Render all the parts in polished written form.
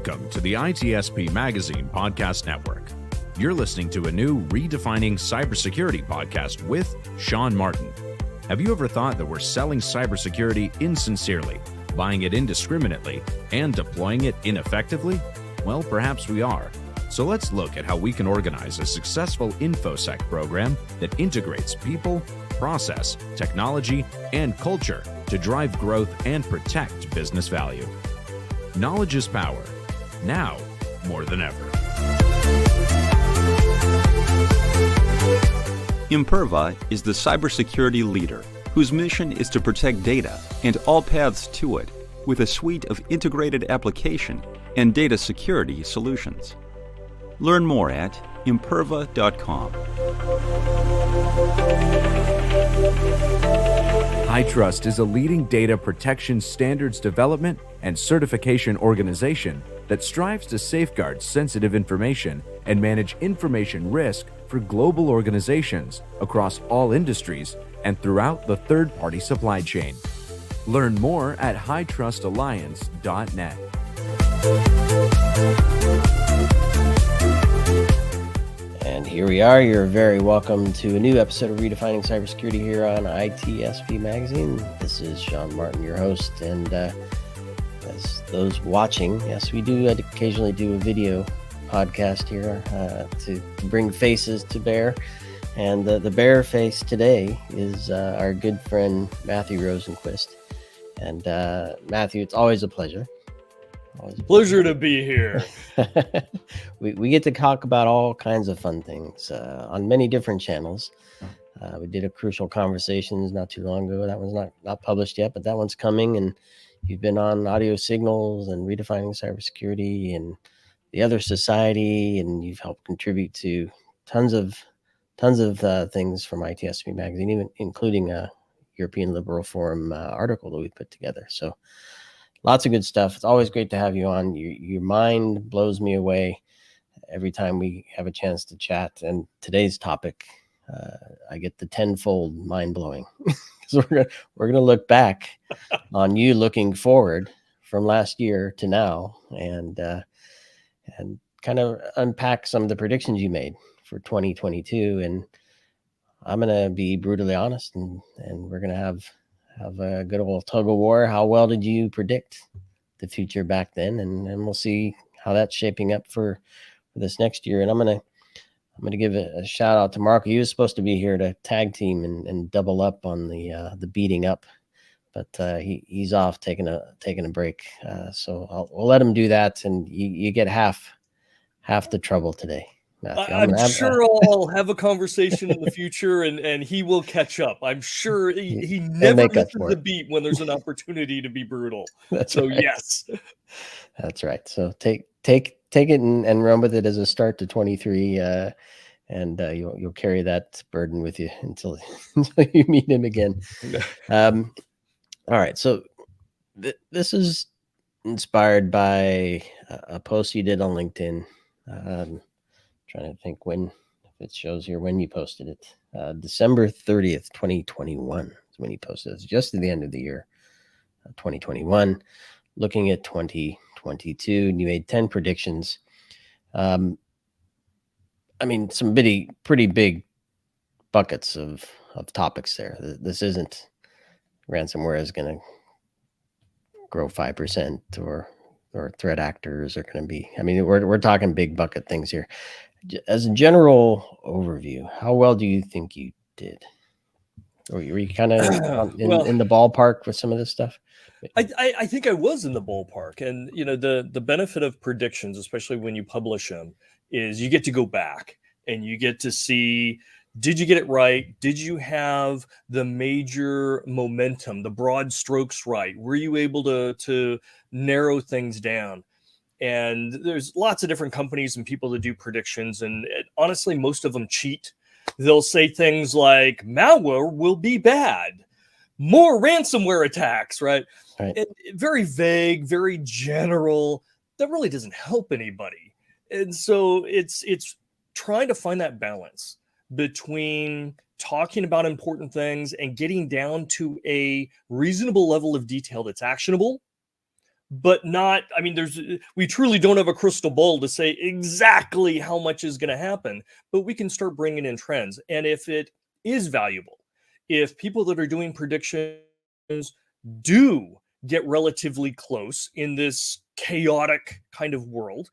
Welcome to the ITSPmagazine podcast network. You're listening to a new Redefining Cybersecurity podcast with Sean Martin. Have you ever thought that we're selling cybersecurity insincerely, buying it indiscriminately, and deploying it ineffectively? Well, perhaps we are. So let's look at how we can organize a successful InfoSec program that integrates people, process, technology, and culture to drive growth and protect business value. Knowledge is power. Now, more than ever. Imperva is the cybersecurity leader whose mission is to protect data and all paths to it with a suite of integrated application and data security solutions. Learn more at imperva.com. HITRUST is a leading data protection standards development and certification organization that strives to safeguard sensitive information and manage information risk for global organizations across all industries and throughout the third-party supply chain. Learn more at hightrustalliance.net. And here we are. You're very welcome to a new episode of Redefining Cybersecurity here on ITSPmagazine. This is Sean Martin, your host, and as those watching, yes, we do occasionally do a video podcast here to bring faces to bear. And the bear face today is our good friend Matthew Rosenquist. And Matthew, it's always a pleasure. Pleasure to be here. we get to talk about all kinds of fun things on many different channels. We did a Crucial Conversations not too long ago. That one's not published yet, but that one's coming. And you've been on Audio Signals and Redefining Cybersecurity and the Other Society, and you've helped contribute to tons of things from ITSP Magazine, even including a European Liberal Forum article that we put together. So lots of good stuff. It's always great to have you on. Your mind blows me away every time we have a chance to chat. And today's topic, I get the tenfold mind blowing. So we're gonna look back on you looking forward from last year to now, and kind of unpack some of the predictions you made for 2022. And I'm gonna be brutally honest, and we're gonna have a good old tug of war. How well did you predict the future back then? And we'll see how that's shaping up for this next year. And I'm gonna give a shout out to Marco. He was supposed to be here to tag team and double up on the beating up, but he's off taking a break. So we'll let him do that, and you get half the trouble today, Matthew. I'm sure I'll have a conversation in the future, and he will catch up. I'm sure he never misses the beat when there's an opportunity to be brutal. So right. Yes, that's right. So take it and run with it as a start to 23, and you'll carry that burden with you until you meet him again. All right. So this is inspired by a post you did on LinkedIn. Trying to think if it shows here when you posted it. December 30th, 2021 is when you posted it. It's just at the end of the year, 2021. Looking at 2022, and you made 10 predictions. I mean, some pretty big buckets of topics there. This isn't ransomware is going to grow 5% or threat actors are going to be. I mean, we're talking big bucket things here. As a general overview, how well do you think you did? Or were you kind of in the ballpark with some of this stuff? I think I was in the ballpark. And, the benefit of predictions, especially when you publish them, is you get to go back and you get to see, did you get it right? Did you have the major momentum, the broad strokes right? Were you able to narrow things down? And there's lots of different companies and people that do predictions. And honestly, most of them cheat. They'll say things like malware will be bad, more ransomware attacks, right? And very vague, very general. That really doesn't help anybody. And so it's trying to find that balance between talking about important things and getting down to a reasonable level of detail that's actionable, but not, I mean, we truly don't have a crystal ball to say exactly how much is going to happen, but we can start bringing in trends. And if it is valuable, if people that are doing predictions do get relatively close in this chaotic kind of world,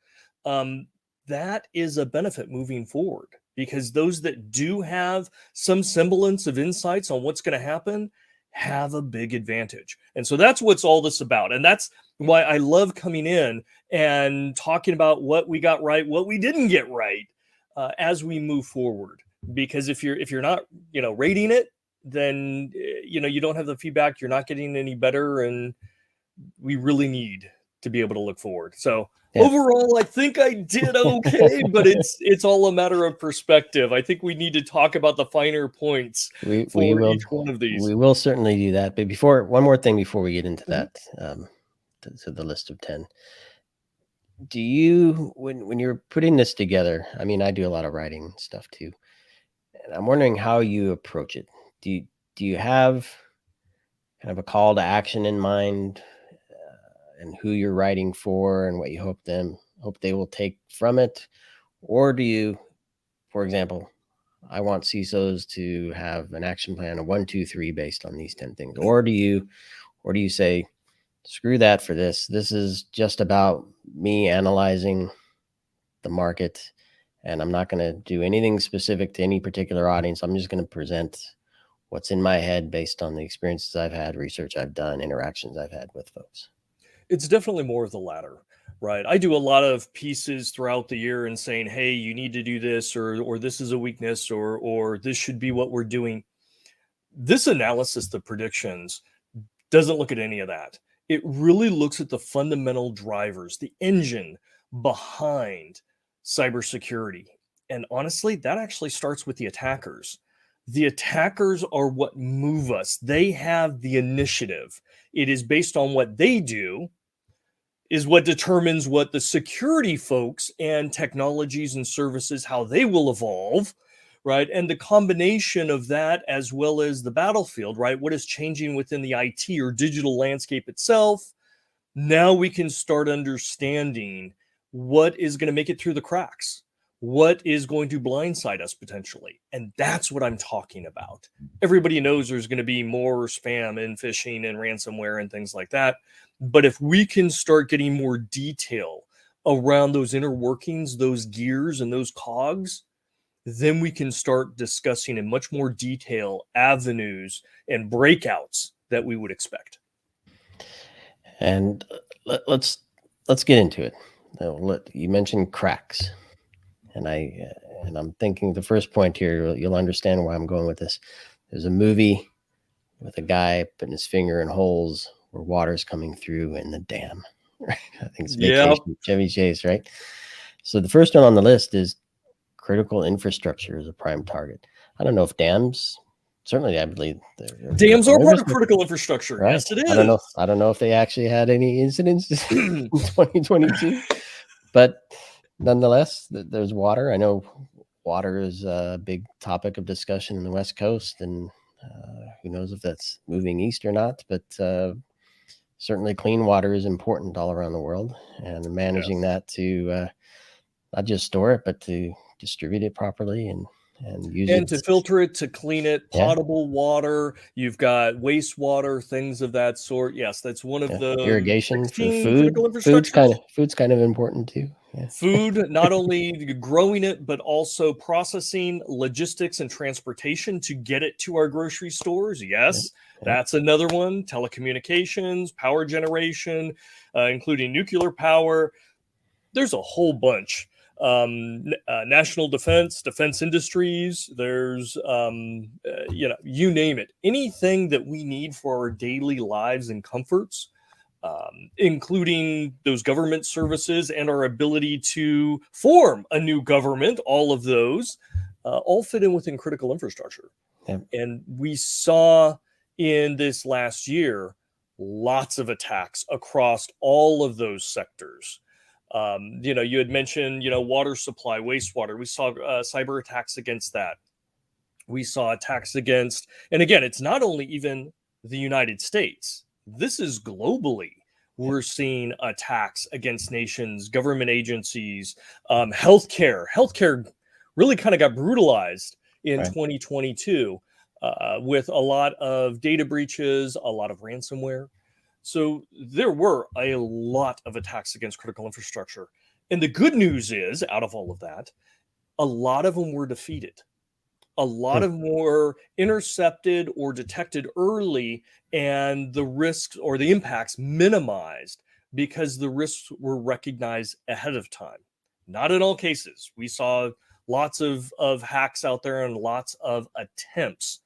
that is a benefit moving forward, because those that do have some semblance of insights on what's going to happen have a big advantage. And so that's what's all this about. And that's why I love coming in and talking about what we got right, what we didn't get right, as we move forward. Because if you're not, rating it, then you don't have the feedback, you're not getting any better, and we really need to be able to look forward. So overall, I think I did okay, but it's all a matter of perspective. I think we need to talk about the finer points we for will, each one of these. We will certainly do that. But one more thing before we get into that, to the list of 10. Do you, when you're putting this together, I mean, I do a lot of writing stuff too, and I'm wondering how you approach it. Do you have kind of a call to action in mind, and who you're writing for and what you hope they will take from it? Or do you, for example, I want CISOs to have an action plan of 1, 2, 3 based on these 10 things? Or do you say, screw that for this. This is just about me analyzing the market, and I'm not going to do anything specific to any particular audience. I'm just going to present what's in my head based on the experiences I've had, research I've done, interactions I've had with folks. It's definitely more of the latter, right? I do a lot of pieces throughout the year and saying, hey, you need to do this, or this is a weakness, or this should be what we're doing. This analysis, the predictions, doesn't look at any of that. It really looks at the fundamental drivers, the engine behind cybersecurity. And honestly, that actually starts with the attackers. The attackers are what move us. They have the initiative. It is based on what they do is what determines what the security folks and technologies and services, how they will evolve, right? And the combination of that, as well as the battlefield, right? What is changing within the IT or digital landscape itself? Now we can start understanding what is going to make it through the cracks, what is going to blindside us potentially. And that's what I'm talking about. Everybody knows there's going to be more spam and phishing and ransomware and things like that. But if we can start getting more detail around those inner workings, those gears and those cogs, then we can start discussing in much more detail avenues and breakouts that we would expect. And let's get into it. You mentioned cracks, and I'm thinking the first point here, you'll understand why I'm going with this. There's a movie with a guy putting his finger in holes where water's coming through in the dam. Right? I think it's Vacation, Chevy Chase, right? So the first one on the list is critical infrastructure is a prime target. I don't know if dams. Certainly, I believe dams are part of critical infrastructure. Right? Yes, it is. I don't know if they actually had any incidents in 2022, but nonetheless, there's water. I know water is a big topic of discussion in the West Coast, and who knows if that's moving east or not. But certainly, clean water is important all around the world, and managing that to not just store it, but to distribute it properly and use it. And to filter it, to clean it, potable water. You've got wastewater, things of that sort. Yes, that's one of the irrigation for food. Food's kind of important too. Yeah. Food, not only growing it, but also processing, logistics, and transportation to get it to our grocery stores. Yes, that's another one. Telecommunications, power generation, including nuclear power. There's a whole bunch. National defense industries. There's, you name it. Anything that we need for our daily lives and comforts, including those government services and our ability to form a new government, all of those all fit in within critical infrastructure. Yeah. And we saw in this last year lots of attacks across all of those sectors. You had mentioned, water supply, wastewater. We saw cyber attacks against that. We saw attacks against, and again, it's not only even the United States. This is globally. we're seeing attacks against nations, government agencies, healthcare. Healthcare really kind of got brutalized in 2022 with a lot of data breaches, a lot of ransomware. So there were a lot of attacks against critical infrastructure. And the good news is, out of all of that, a lot of them were defeated. A lot of them were intercepted or detected early, and the risks or the impacts minimized because the risks were recognized ahead of time. Not in all cases. We saw lots of hacks out there and lots of attempts,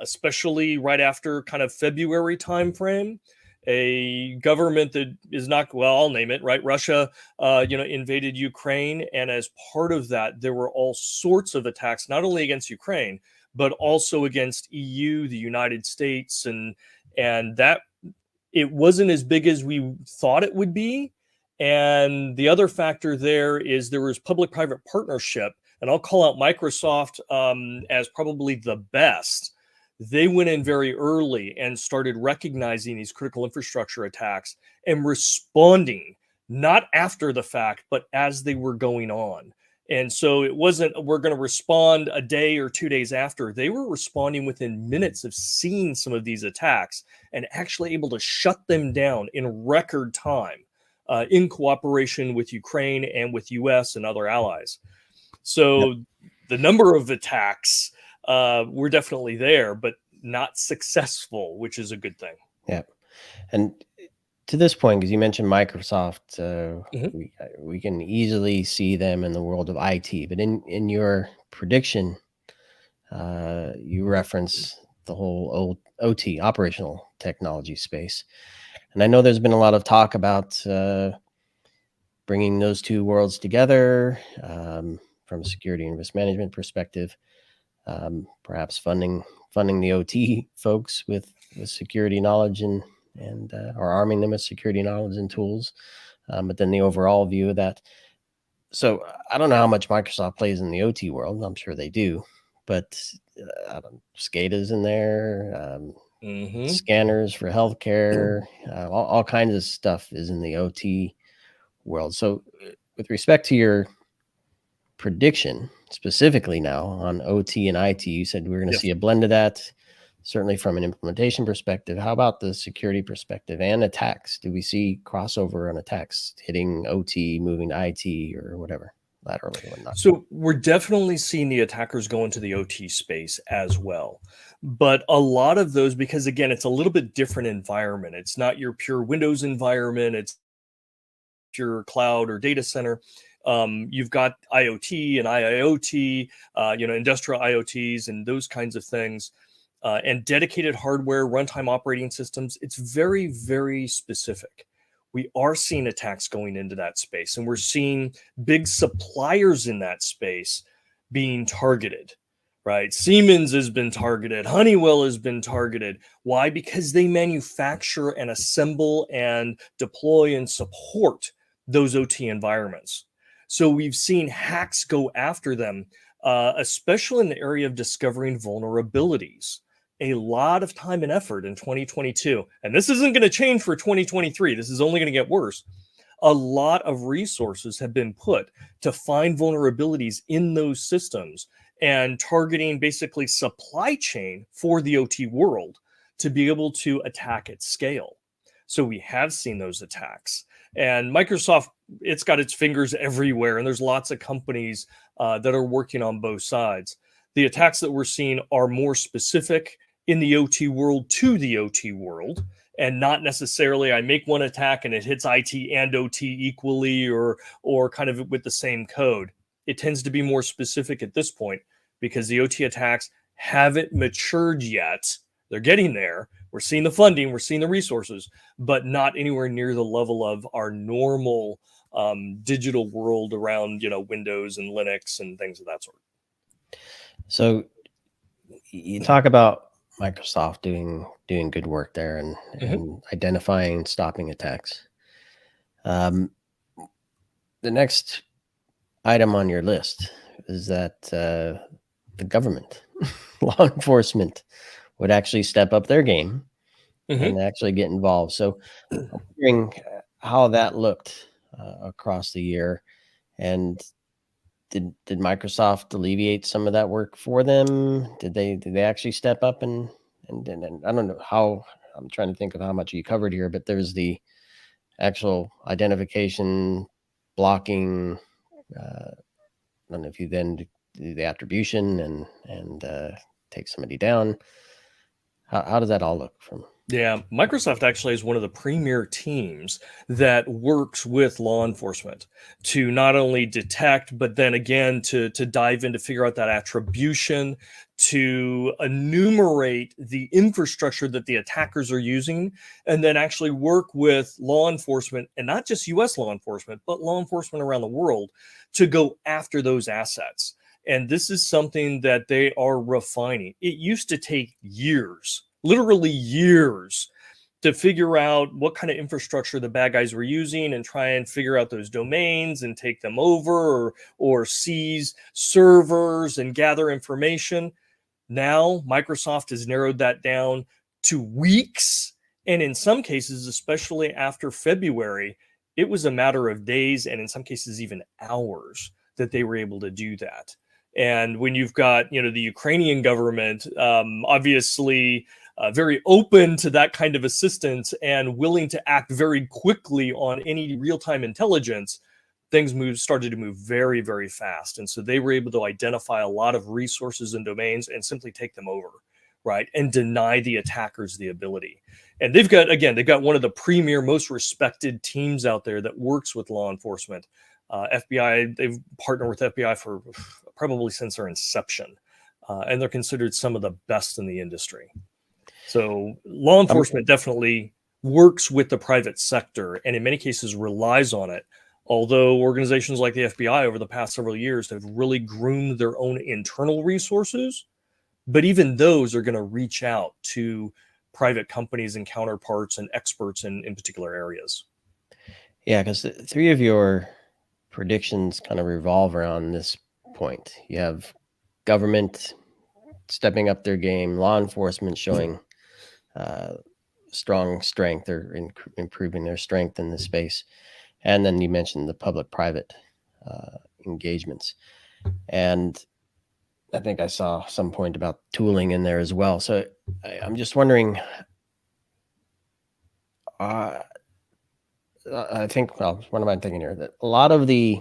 especially right after kind of February timeframe. A government that is not, well, I'll name it, right? Russia, invaded Ukraine. And as part of that, there were all sorts of attacks, not only against Ukraine, but also against EU, the United States. And that it wasn't as big as we thought it would be. And the other factor there is there was public-private partnership. And I'll call out Microsoft as probably the best. They went in very early and started recognizing these critical infrastructure attacks and responding, not after the fact, but as they were going on. And so it wasn't, we're going to respond a day or 2 days after. They were responding within minutes of seeing some of these attacks and actually able to shut them down in record time in cooperation with Ukraine and with US and other allies. So the number of attacks we're definitely there, but not successful, which is a good thing. Yeah. And to this point, because you mentioned Microsoft, we can easily see them in the world of IT. But in your prediction, you reference the whole OT, operational technology space. And I know there's been a lot of talk about bringing those two worlds together from a security and risk management perspective. Perhaps funding the OT folks with security knowledge and or arming them with security knowledge and tools, but then the overall view of that. So I don't know how much Microsoft plays in the OT world. I'm sure they do, but SCADA's in there, scanners for healthcare, all kinds of stuff is in the OT world. So with respect to your prediction specifically now on OT and IT, you said we're going to see a blend of that, certainly from an implementation perspective. How about the security perspective and attacks? Do we see crossover on attacks hitting OT, moving to IT or whatever, laterally or whatnot? So we're definitely seeing the attackers go into the OT space as well. But a lot of those, because again, it's a little bit different environment. It's not your pure Windows environment. It's your cloud or data center. You've got IoT and IIoT, industrial IoTs and those kinds of things, and dedicated hardware, runtime operating systems. It's very, very specific. We are seeing attacks going into that space, and we're seeing big suppliers in that space being targeted, right? Siemens has been targeted. Honeywell has been targeted. Why? Because they manufacture and assemble and deploy and support those OT environments. So we've seen hacks go after them, especially in the area of discovering vulnerabilities. A lot of time and effort in 2022. And this isn't going to change for 2023. This is only going to get worse. A lot of resources have been put to find vulnerabilities in those systems and targeting basically supply chain for the OT world to be able to attack at scale. So we have seen those attacks. And Microsoft, it's got its fingers everywhere, and there's lots of companies that are working on both sides. The attacks that we're seeing are more specific in the OT world to the OT world, and not necessarily I make one attack and it hits IT and OT equally or kind of with the same code. It tends to be more specific at this point because the OT attacks haven't matured yet. They're getting there. We're seeing the funding, we're seeing the resources, but not anywhere near the level of our normal digital world around, Windows and Linux and things of that sort. So you talk about Microsoft doing good work there and identifying and stopping attacks. The next item on your list is that the government, law enforcement, would actually step up their game and actually get involved. So I'm wondering how that looked across the year, and did Microsoft alleviate some of that work for them? Did they actually step up and I don't know how. I'm trying to think of how much you covered here, but there's the actual identification, blocking. I don't know if you then do the attribution and take somebody down. How does that all look from? Yeah, Microsoft actually is one of the premier teams that works with law enforcement to not only detect, but then again to dive in to figure out that attribution, to enumerate the infrastructure that the attackers are using, and then actually work with law enforcement, and not just US law enforcement, but law enforcement around the world to go after those assets. And this is something that they are refining. It used to take years, literally years, to figure out what kind of infrastructure the bad guys were using and try and figure out those domains and take them over, or seize servers and gather information. Now, Microsoft has narrowed that down to weeks. And in some cases, especially after February, it was a matter of days, and in some cases, even hours, that they were able to do that. And when you've got, the Ukrainian government, obviously very open to that kind of assistance and willing to act very quickly on any real-time intelligence, things started to move very, very fast. And so they were able to identify a lot of resources and domains and simply take them over, right? And deny the attackers the ability. And they've got one of the premier, most respected teams out there that works with law enforcement. FBI, they've partnered with FBI for probably since their inception. And they're considered some of the best in the industry. So law enforcement definitely works with the private sector, and in many cases relies on it. Although organizations like the FBI over the past several years have really groomed their own internal resources, but even those are going to reach out to private companies and counterparts and experts in particular areas. Yeah, because three of your predictions kind of revolve around this point. You have government stepping up their game, law enforcement showing strong strength or improving their strength in this space. And then you mentioned the public-private engagements. And I think I saw some point about tooling in there as well. So I'm just wondering, I think, well, what am I thinking here? That a lot of the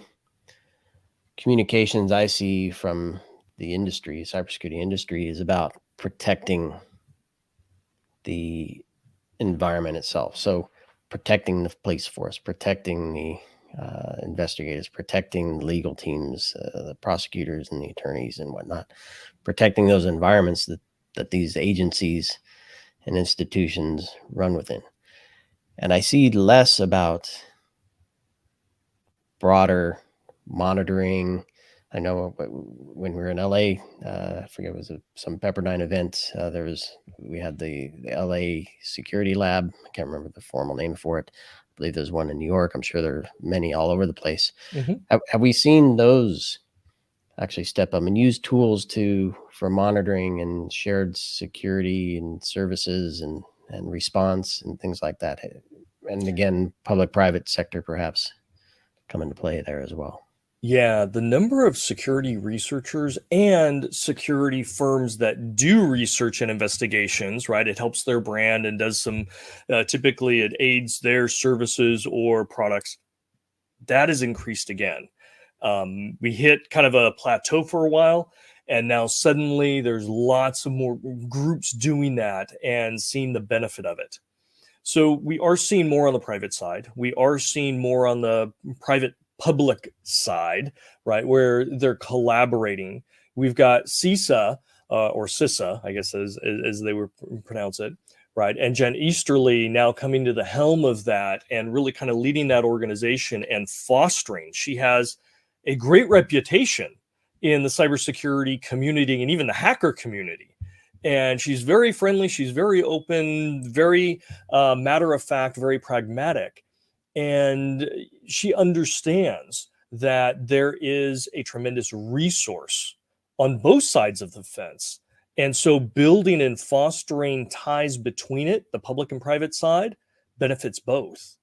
communications I see from the industry, cybersecurity industry, is about protecting the environment itself. So protecting the police force, protecting the investigators, protecting legal teams, the prosecutors and the attorneys and whatnot, protecting those environments that these agencies and institutions run within. And I see less about broader monitoring. I know when we were in LA, I forget, it was some Pepperdine event. We had the LA Security Lab. I can't remember the formal name for it. I believe there's one in New York. I'm sure there are many all over the place. Mm-hmm. Have we seen those actually step up and use tools for monitoring and shared security and services and response and things like that? And again, public-private sector perhaps come into play there as well. Yeah, the number of security researchers and security firms that do research and investigations, right? It helps their brand and does some, typically it aids their services or products. That has increased again. We hit kind of a plateau for a while, and now suddenly there's lots of more groups doing that and seeing the benefit of it. So we are seeing more on the private side. We are seeing more on the public side, right, where they're collaborating. We've got CISA, or CISA, I guess as they would pronounce it, right, and Jen Easterly now coming to the helm of that and really kind of leading that organization and fostering. She has a great reputation in the cybersecurity community and even the hacker community. And she's very friendly, she's very open, very matter of fact, very pragmatic. And she understands that there is a tremendous resource on both sides of the fence And so building and fostering ties between it, the public and private side, benefits both.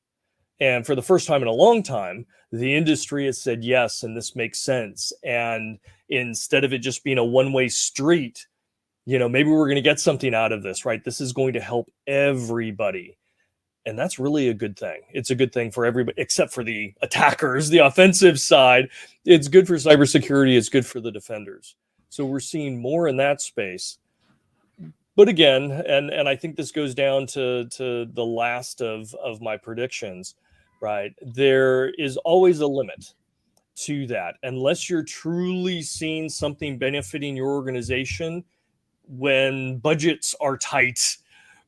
And for the first time in a long time, the industry has said yes, and this makes sense. And instead of it just being a one-way street, maybe we're going to get something out of this, right? This is going to help everybody. And that's really a good thing. It's a good thing for everybody, except for the attackers, the offensive side. It's good for cybersecurity. It's good for the defenders. So we're seeing more in that space. But again, and I think this goes down to the last of my predictions, right? There is always a limit to that. Unless you're truly seeing something benefiting your organization when budgets are tight,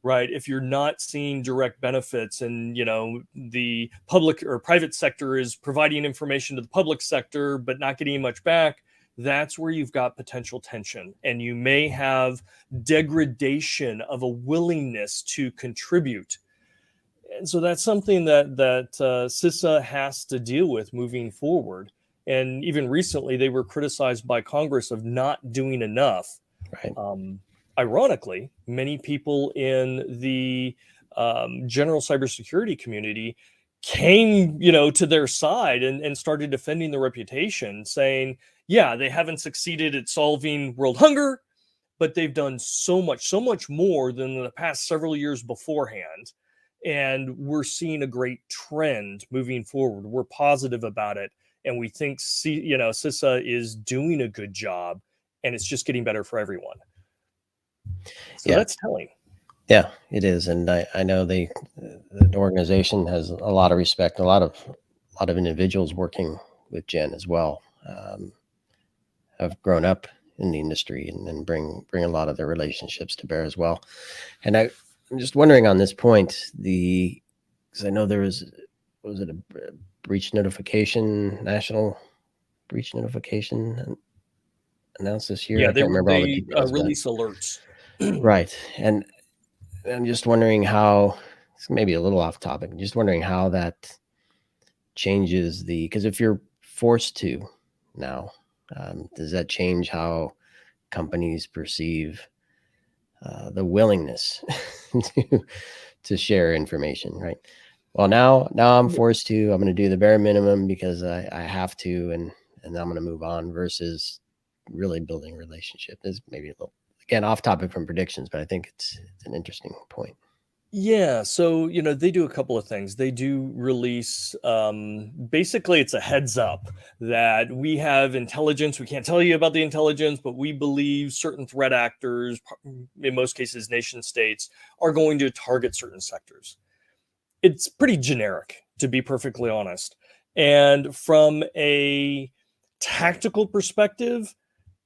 right? If you're not seeing direct benefits and, the public or private sector is providing information to the public sector, but not getting much back, that's where you've got potential tension. And you may have degradation of a willingness to contribute. And so that's something that CISA has to deal with moving forward. And even recently, they were criticized by Congress of not doing enough. Right. Ironically, many people in the general cybersecurity community came, to their side and started defending their reputation, saying, yeah, they haven't succeeded at solving world hunger, but they've done so much more than the past several years beforehand. And we're seeing a great trend moving forward. We're positive about it. And we think, CISA is doing a good job, and it's just getting better for everyone. So that's telling. Yeah, it is. And I know the organization has a lot of respect, a lot of individuals working with Jen as well, have grown up in the industry and bring a lot of their relationships to bear as well. And I'm just wondering on this point, because I know there was it a breach notification, national breach notification announced this year? Yeah, I can't remember all the details. Release alerts. Right. And I'm just wondering how, it's maybe a little off topic, just wondering how that changes because if you're forced to now, does that change how companies perceive the willingness to share information, right? Well, now I'm forced to, I'm going to do the bare minimum because I have to, and I'm going to move on, versus really building a relationship. Is maybe a little, again, off topic from predictions, but I think it's an interesting point. Yeah, so they do a couple of things. They do release, basically it's a heads up that we have intelligence. We can't tell you about the intelligence, but we believe certain threat actors, in most cases nation states, are going to target certain sectors. It's pretty generic, to be perfectly honest. And from a tactical perspective,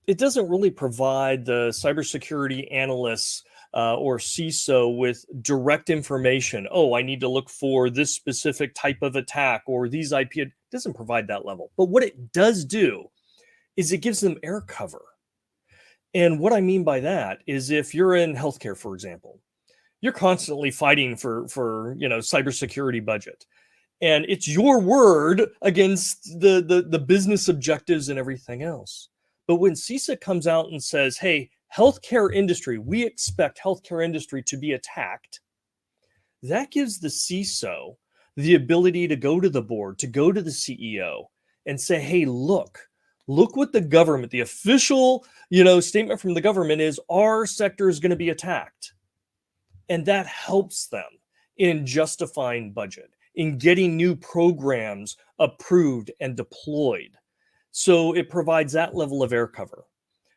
it doesn't really provide the cybersecurity analysts or CISO with direct information. Oh, I need to look for this specific type of attack or these IP. It doesn't provide that level. But what it does do is it gives them air cover. And what I mean by that is if you're in healthcare, for example, you're constantly fighting for cybersecurity budget. And it's your word against the business objectives and everything else. But when CISA comes out and says, hey, healthcare industry, we expect healthcare industry to be attacked, that gives the CISO the ability to go to the board, to go to the CEO and say, hey, look what the government, the official, statement from the government is, our sector is going to be attacked. And that helps them in justifying budget, in getting new programs approved and deployed. So it provides that level of air cover.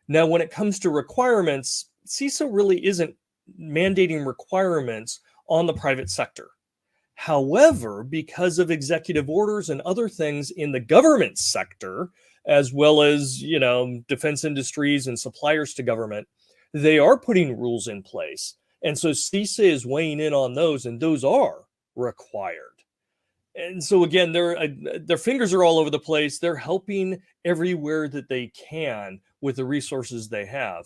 Now, when it comes to requirements, CISO really isn't mandating requirements on the private sector. However, because of executive orders and other things in the government sector, as well as, defense industries and suppliers to government, they are putting rules in place. And so CISA is weighing in on those, and those are required. And so again, their fingers are all over the place. They're helping everywhere that they can with the resources they have.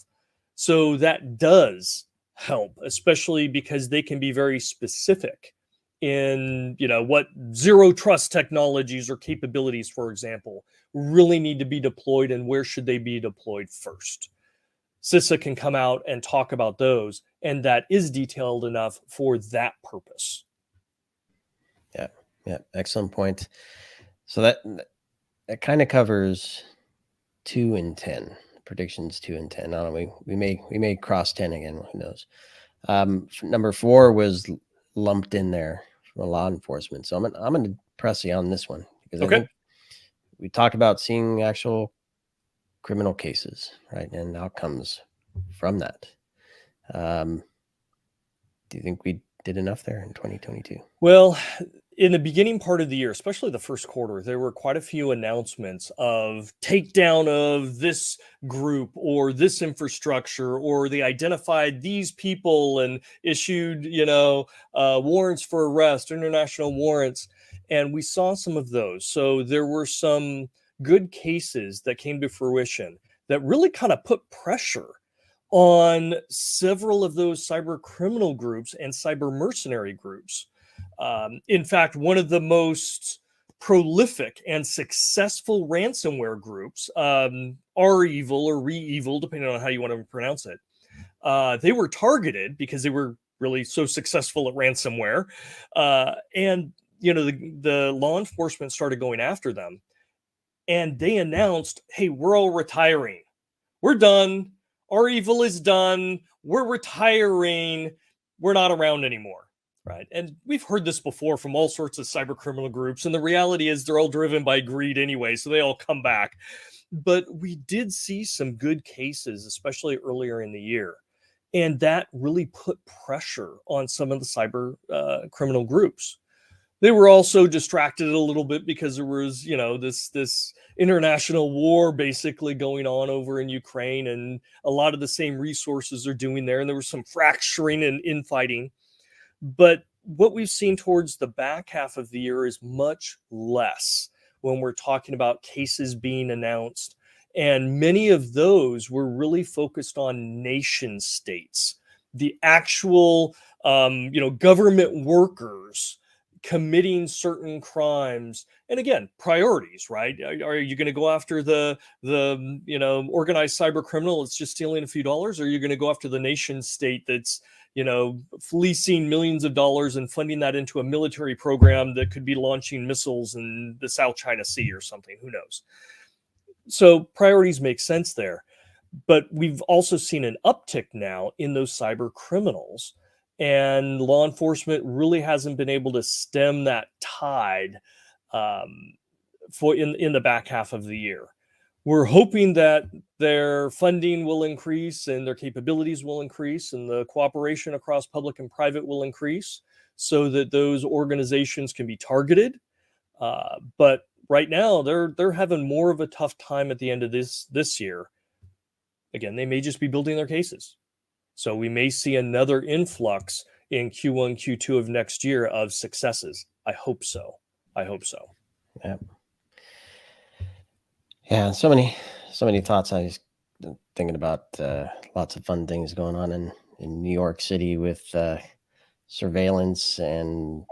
So that does help, especially because they can be very specific in, what zero trust technologies or capabilities, for example, really need to be deployed and where should they be deployed first. CISA can come out and talk about those, and that is detailed enough for that purpose. Yeah, excellent point. So that kind of covers 2 and 10 predictions. 2 and 10. I don't know, we may cross 10 again. Who knows? Number 4 was lumped in there from law enforcement. So I'm going to press you on this one because I think we talked about seeing actual criminal cases, right, and outcomes from that. Do you think we did enough there in 2022? Well, in the beginning part of the year, especially the first quarter, there were quite a few announcements of takedown of this group or this infrastructure, or they identified these people and issued, warrants for arrest, international warrants. And we saw some of those. So there were some good cases that came to fruition that really kind of put pressure on several of those cyber criminal groups and cyber mercenary groups. In fact, one of the most prolific and successful ransomware groups, R-Evil or Re-Evil, depending on how you want to pronounce it, they were targeted because they were really so successful at ransomware. And, the law enforcement started going after them. And they announced, hey, we're all retiring. We're done. R-Evil is done. We're retiring. We're not around anymore. Right. And we've heard this before from all sorts of cyber criminal groups. And the reality is they're all driven by greed anyway. So they all come back. But we did see some good cases, especially earlier in the year. And that really put pressure on some of the cyber criminal groups. They were also distracted a little bit because there was, this international war basically going on over in Ukraine, and a lot of the same resources are doing there. And there was some fracturing and infighting. But what we've seen towards the back half of the year is much less when we're talking about cases being announced. And many of those were really focused on nation states, the actual, government workers committing certain crimes. And again, priorities, right? Are you going to go after the organized cyber criminal that's just stealing a few dollars? Or are you going to go after the nation state that's, fleecing millions of dollars and funding that into a military program that could be launching missiles in the South China Sea or something? Who knows? So priorities make sense there. But we've also seen an uptick now in those cyber criminals. And law enforcement really hasn't been able to stem that tide in the back half of the year. We're hoping that their funding will increase and their capabilities will increase and the cooperation across public and private will increase so that those organizations can be targeted. But right now, they're having more of a tough time at the end of this year. Again, they may just be building their cases. So we may see another influx in Q1, Q2 of next year of successes. I hope so. Yeah. Yeah. So many thoughts. I was thinking about lots of fun things going on in New York City with surveillance and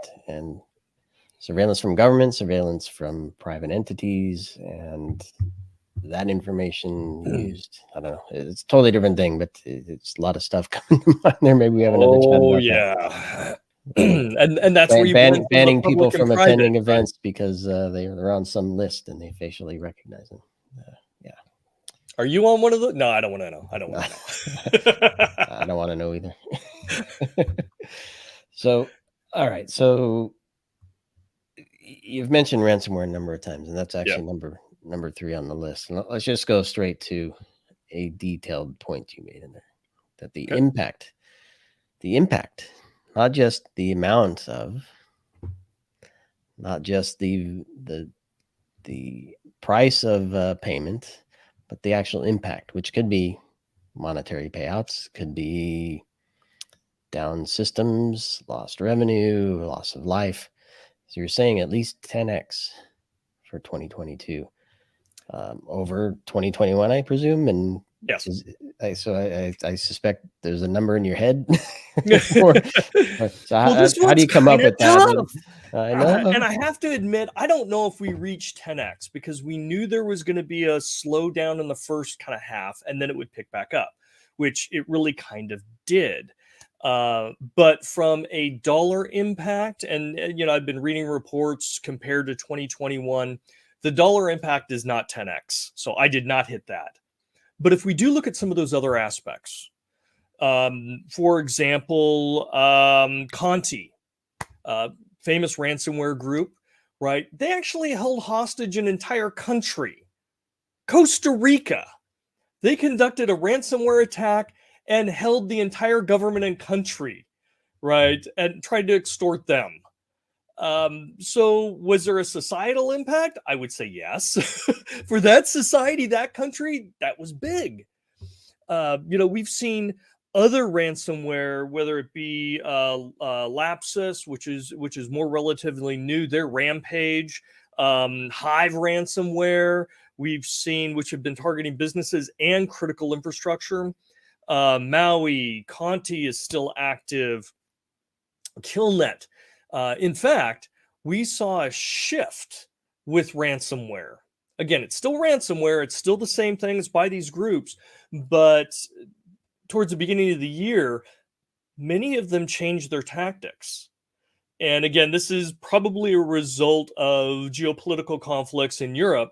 surveillance from government, surveillance from private entities, and that information used. I don't know. It's a totally different thing, but it's a lot of stuff coming to mind there. Maybe we have another chat about that. and that's where you banning people from attending events because they're on some list and they facially recognize them. Yeah. Are you on one of the? No, I don't want to know. I don't want to know. I don't want to know either. So, all right. So you've mentioned ransomware a number of times, and that's actually number 3 on the list. And let's just go straight to a detailed point you made in there, that the impact, not just the amount of, not just the price of payment, but the actual impact, which could be monetary payouts, could be down systems, lost revenue, loss of life. So you're saying at least 10x for 2022 over 2021, I presume. And yes, I suspect there's a number in your head. So how do you come up with that? I know. And I have to admit, I don't know if we reached 10x because we knew there was going to be a slowdown in the first kind of half and then it would pick back up. which it really kind of did. But from a dollar impact, and I've been reading reports compared to 2021, the dollar impact is not 10x. So I did not hit that. But if we do look at some of those other aspects, for example, Conti, famous ransomware group, right? They actually held hostage an entire country, Costa Rica. They conducted a ransomware attack and held the entire government and country, right? And tried to extort them. So was there a societal impact? I would say yes. For that society, that country, that was big. We've seen other ransomware, whether it be Lapsus, which is more relatively new, their Rampage, Hive ransomware, we've seen, which have been targeting businesses and critical infrastructure. Maui, Conti is still active. Killnet. In fact, we saw a shift with ransomware. Again, it's still ransomware. It's still the same things by these groups, but towards the beginning of the year, many of them changed their tactics. And again, this is probably a result of geopolitical conflicts in Europe,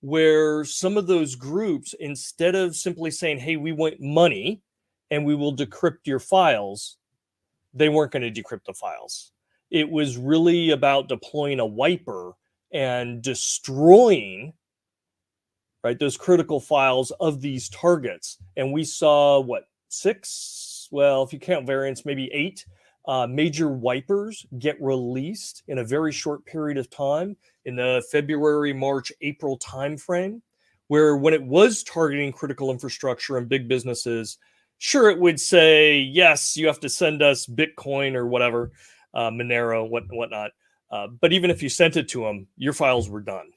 where some of those groups, instead of simply saying, hey, we want money and we will decrypt your files, they weren't going to decrypt the files. It was really about deploying a wiper and destroying, right, those critical files of these targets. And we saw, six? Well, if you count variants, maybe 8 major wipers get released in a very short period of time in the February, March, April timeframe, where when it was targeting critical infrastructure and big businesses, sure, it would say, yes, you have to send us Bitcoin or whatever, Monero, whatnot. But even if you sent it to them, your files were done,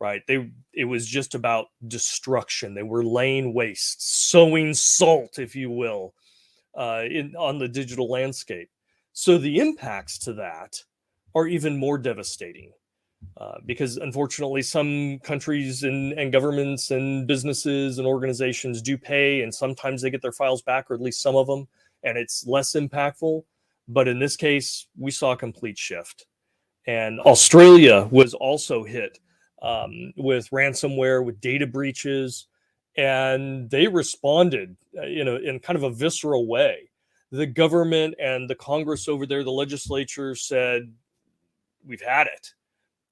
right? It was just about destruction. They were laying waste, sowing salt, if you will, on the digital landscape. So the impacts to that are even more devastating. Because unfortunately, some countries and governments and businesses and organizations do pay, and sometimes they get their files back, or at least some of them, and it's less impactful. But in this case, we saw a complete shift. And Australia was also hit with ransomware, with data breaches, and they responded, in kind of a visceral way. The government and the Congress over there, the legislature said, we've had it.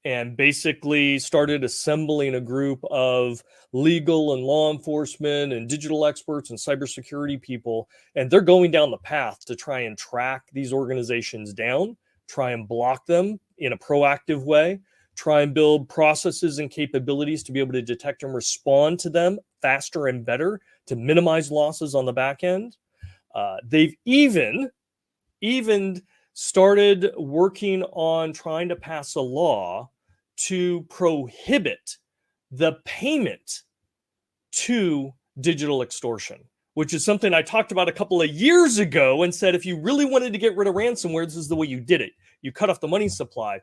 And basically started assembling a group of legal and law enforcement and digital experts and cybersecurity people. And they're going down the path to try and track these organizations down, try and block them in a proactive way, try and build processes and capabilities to be able to detect and respond to them faster and better to minimize losses on the back end. They've even started working on trying to pass a law to prohibit the payment to digital extortion, which is something I talked about a couple of years ago and said, if you really wanted to get rid of ransomware, this is the way you did it. You cut off the money supply.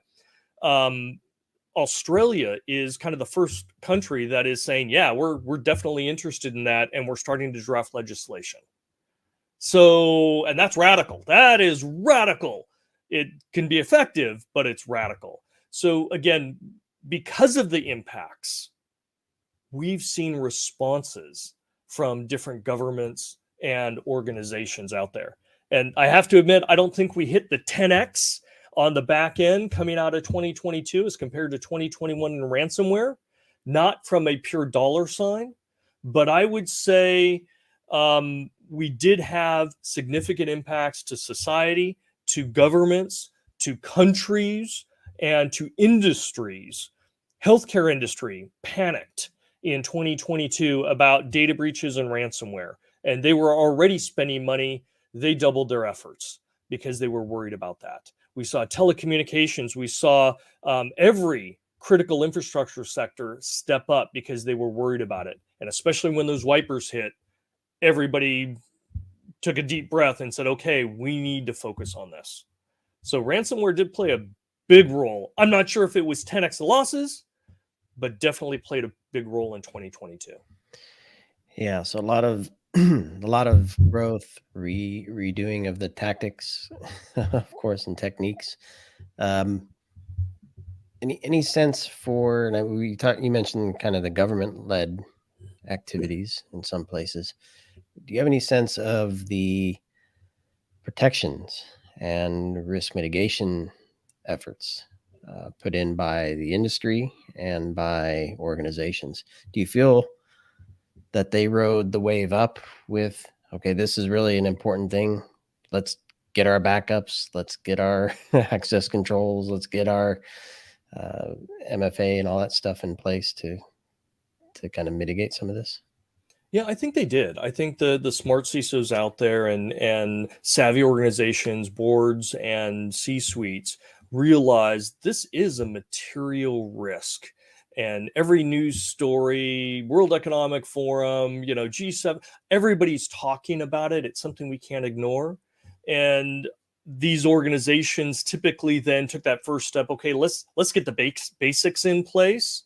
Australia is kind of the first country that is saying, yeah, we're definitely interested in that, and we're starting to draft legislation. So, and that's radical. That is radical. It can be effective, but it's radical. So again, because of the impacts, we've seen responses from different governments and organizations out there. And I have to admit, I don't think we hit the 10x on the back end coming out of 2022 as compared to 2021 in ransomware, not from a pure dollar sign, but I would say we did have significant impacts to society, to governments, to countries, and to industries. Healthcare industry panicked in 2022 about data breaches and ransomware, and they were already spending money. They doubled their efforts because they were worried about that. We saw telecommunications. We saw every critical infrastructure sector step up because they were worried about it. And especially when those wipers hit, everybody took a deep breath and said, okay, we need to focus on this. So ransomware did play a big role. I'm not sure if it was 10x losses, but definitely played a big role in 2022. Yeah, so a lot of a lot of growth, redoing of the tactics, of course, and techniques. Any sense for, and you mentioned kind of the government-led activities in some places. Do you have any sense of the protections and risk mitigation efforts put in by the industry and by organizations? Do you feel that they rode the wave up with, okay, this is really an important thing. Let's get our backups. Let's get our access controls. Let's get our MFA and all that stuff in place to kind of mitigate some of this? Yeah, I think they did. I think the smart CISOs out there and savvy organizations, boards, and C-suites realized this is a material risk. And every news story, World Economic Forum, G7, everybody's talking about it. It's something we can't ignore. And these organizations typically then took that first step. Okay, let's get the basics in place.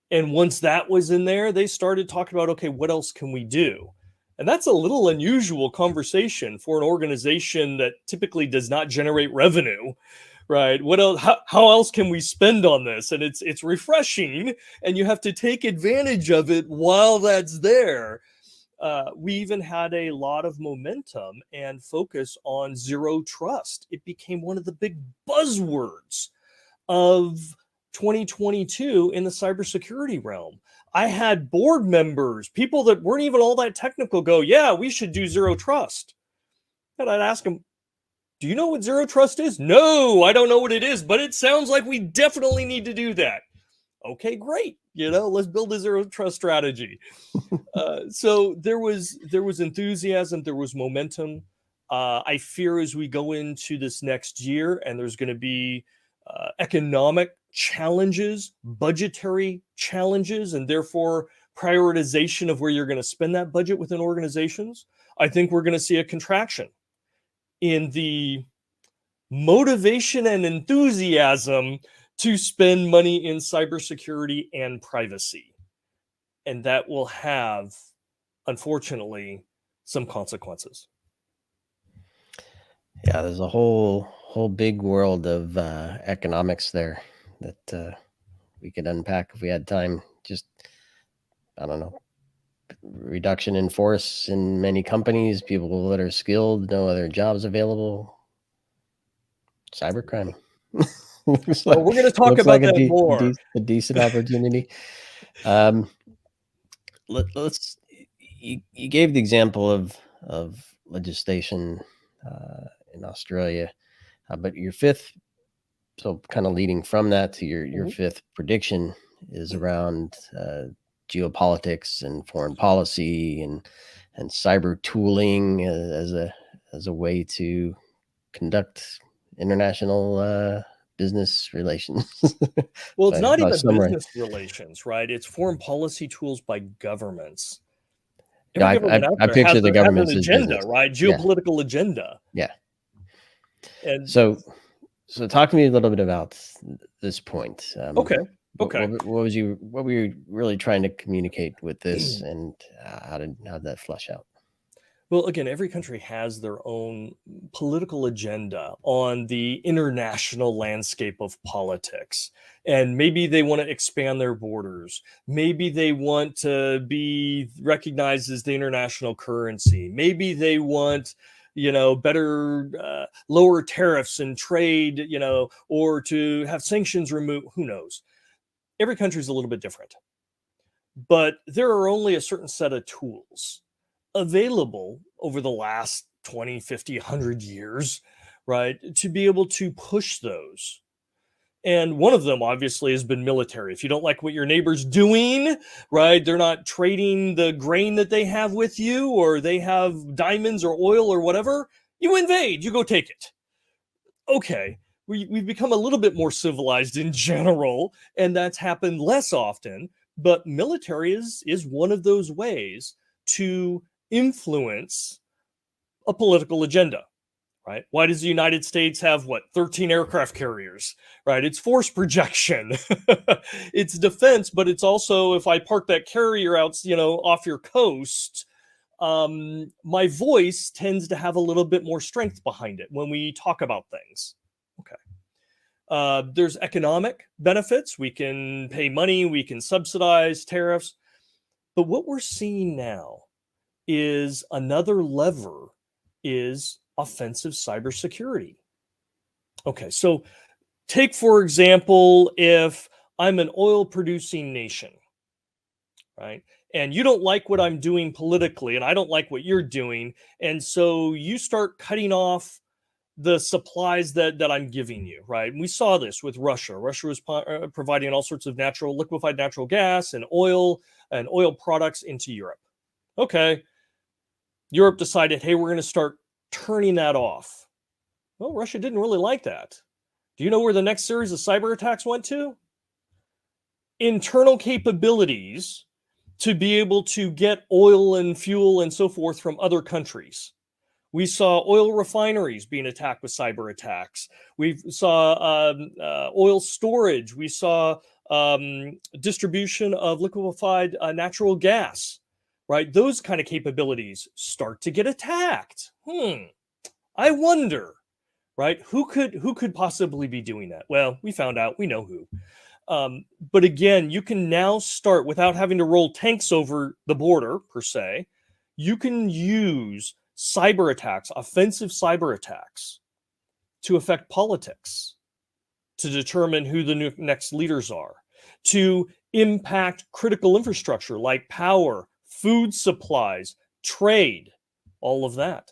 And once that was in there, they started talking about, okay, what else can we do? And that's a little unusual conversation for an organization that typically does not generate revenue, right? What else? How else can we spend on this? And it's refreshing, and you have to take advantage of it while that's there. We even had a lot of momentum and focus on zero trust. It became one of the big buzzwords of 2022 in the cybersecurity realm. I had board members, people that weren't even all that technical, go, yeah, we should do zero trust. And I'd ask them, do you know what zero trust is? No, I don't know what it is, but it sounds like we definitely need to do that. Okay, great. Let's build a zero trust strategy. So there was enthusiasm, there was momentum. I fear as we go into this next year, and there's going to be economic challenges, budgetary challenges, and therefore prioritization of where you're going to spend that budget within organizations, I think we're going to see a contraction in the motivation and enthusiasm to spend money in cybersecurity and privacy. And that will have, unfortunately, some consequences. Yeah, there's a whole big world of economics there that we could unpack if we had time. Just, I don't know, reduction in force in many companies, people that are skilled, no other jobs available, cybercrime. Well, we're going to talk about that more. A decent opportunity. Let's. You gave the example of legislation in Australia, but your fifth, so kind of leading from that to your fifth prediction is around geopolitics and foreign policy and cyber tooling as a way to conduct international business relations. Well, it's not even business relations, right? It's foreign policy tools by governments. Yeah, I picture the government's agenda, business. Right? Geopolitical agenda. Yeah. And so talk to me a little bit about this point. Okay. What were you really trying to communicate with this, and how did that flesh out? Well, again, every country has their own political agenda on the international landscape of politics. And maybe they want to expand their borders. Maybe they want to be recognized as the international currency. Maybe they want, better, lower tariffs and trade, or to have sanctions removed. Who knows? Every country is a little bit different. But there are only a certain set of tools available over the last 20, 50, 100 years, right, to be able to push those. And one of them obviously has been military. If you don't like what your neighbor's doing, right, they're not trading the grain that they have with you, or they have diamonds or oil or whatever, you invade, you go take it. Okay, we've become a little bit more civilized in general, and that's happened less often, but military is one of those ways to influence a political agenda, right? Why does the United States have 13 aircraft carriers, right? It's force projection. It's defense, but it's also, if I park that carrier out, off your coast, my voice tends to have a little bit more strength behind it when we talk about things. Okay. There's economic benefits. We can pay money, we can subsidize tariffs. But what we're seeing now is another lever is offensive cybersecurity. Okay, so take, for example, if I'm an oil producing nation, right? And you don't like what I'm doing politically, and I don't like what you're doing. And so you start cutting off the supplies that I'm giving you, right? And we saw this with Russia. Russia was providing all sorts of liquefied natural gas and oil products into Europe. Okay. Europe decided, hey, we're going to start turning that off. Well, Russia didn't really like that. Do you know where the next series of cyber attacks went to? Internal capabilities to be able to get oil and fuel and so forth from other countries. We saw oil refineries being attacked with cyber attacks. We saw oil storage. We saw distribution of liquefied natural gas, right? Those kind of capabilities start to get attacked. I wonder, right? Who could possibly be doing that? Well, we found out. We know who. But again, you can now start without having to roll tanks over the border, per se. You can use cyber attacks, offensive cyber attacks, to affect politics, to determine who the next leaders are, to impact critical infrastructure like power, food supplies, trade, all of that.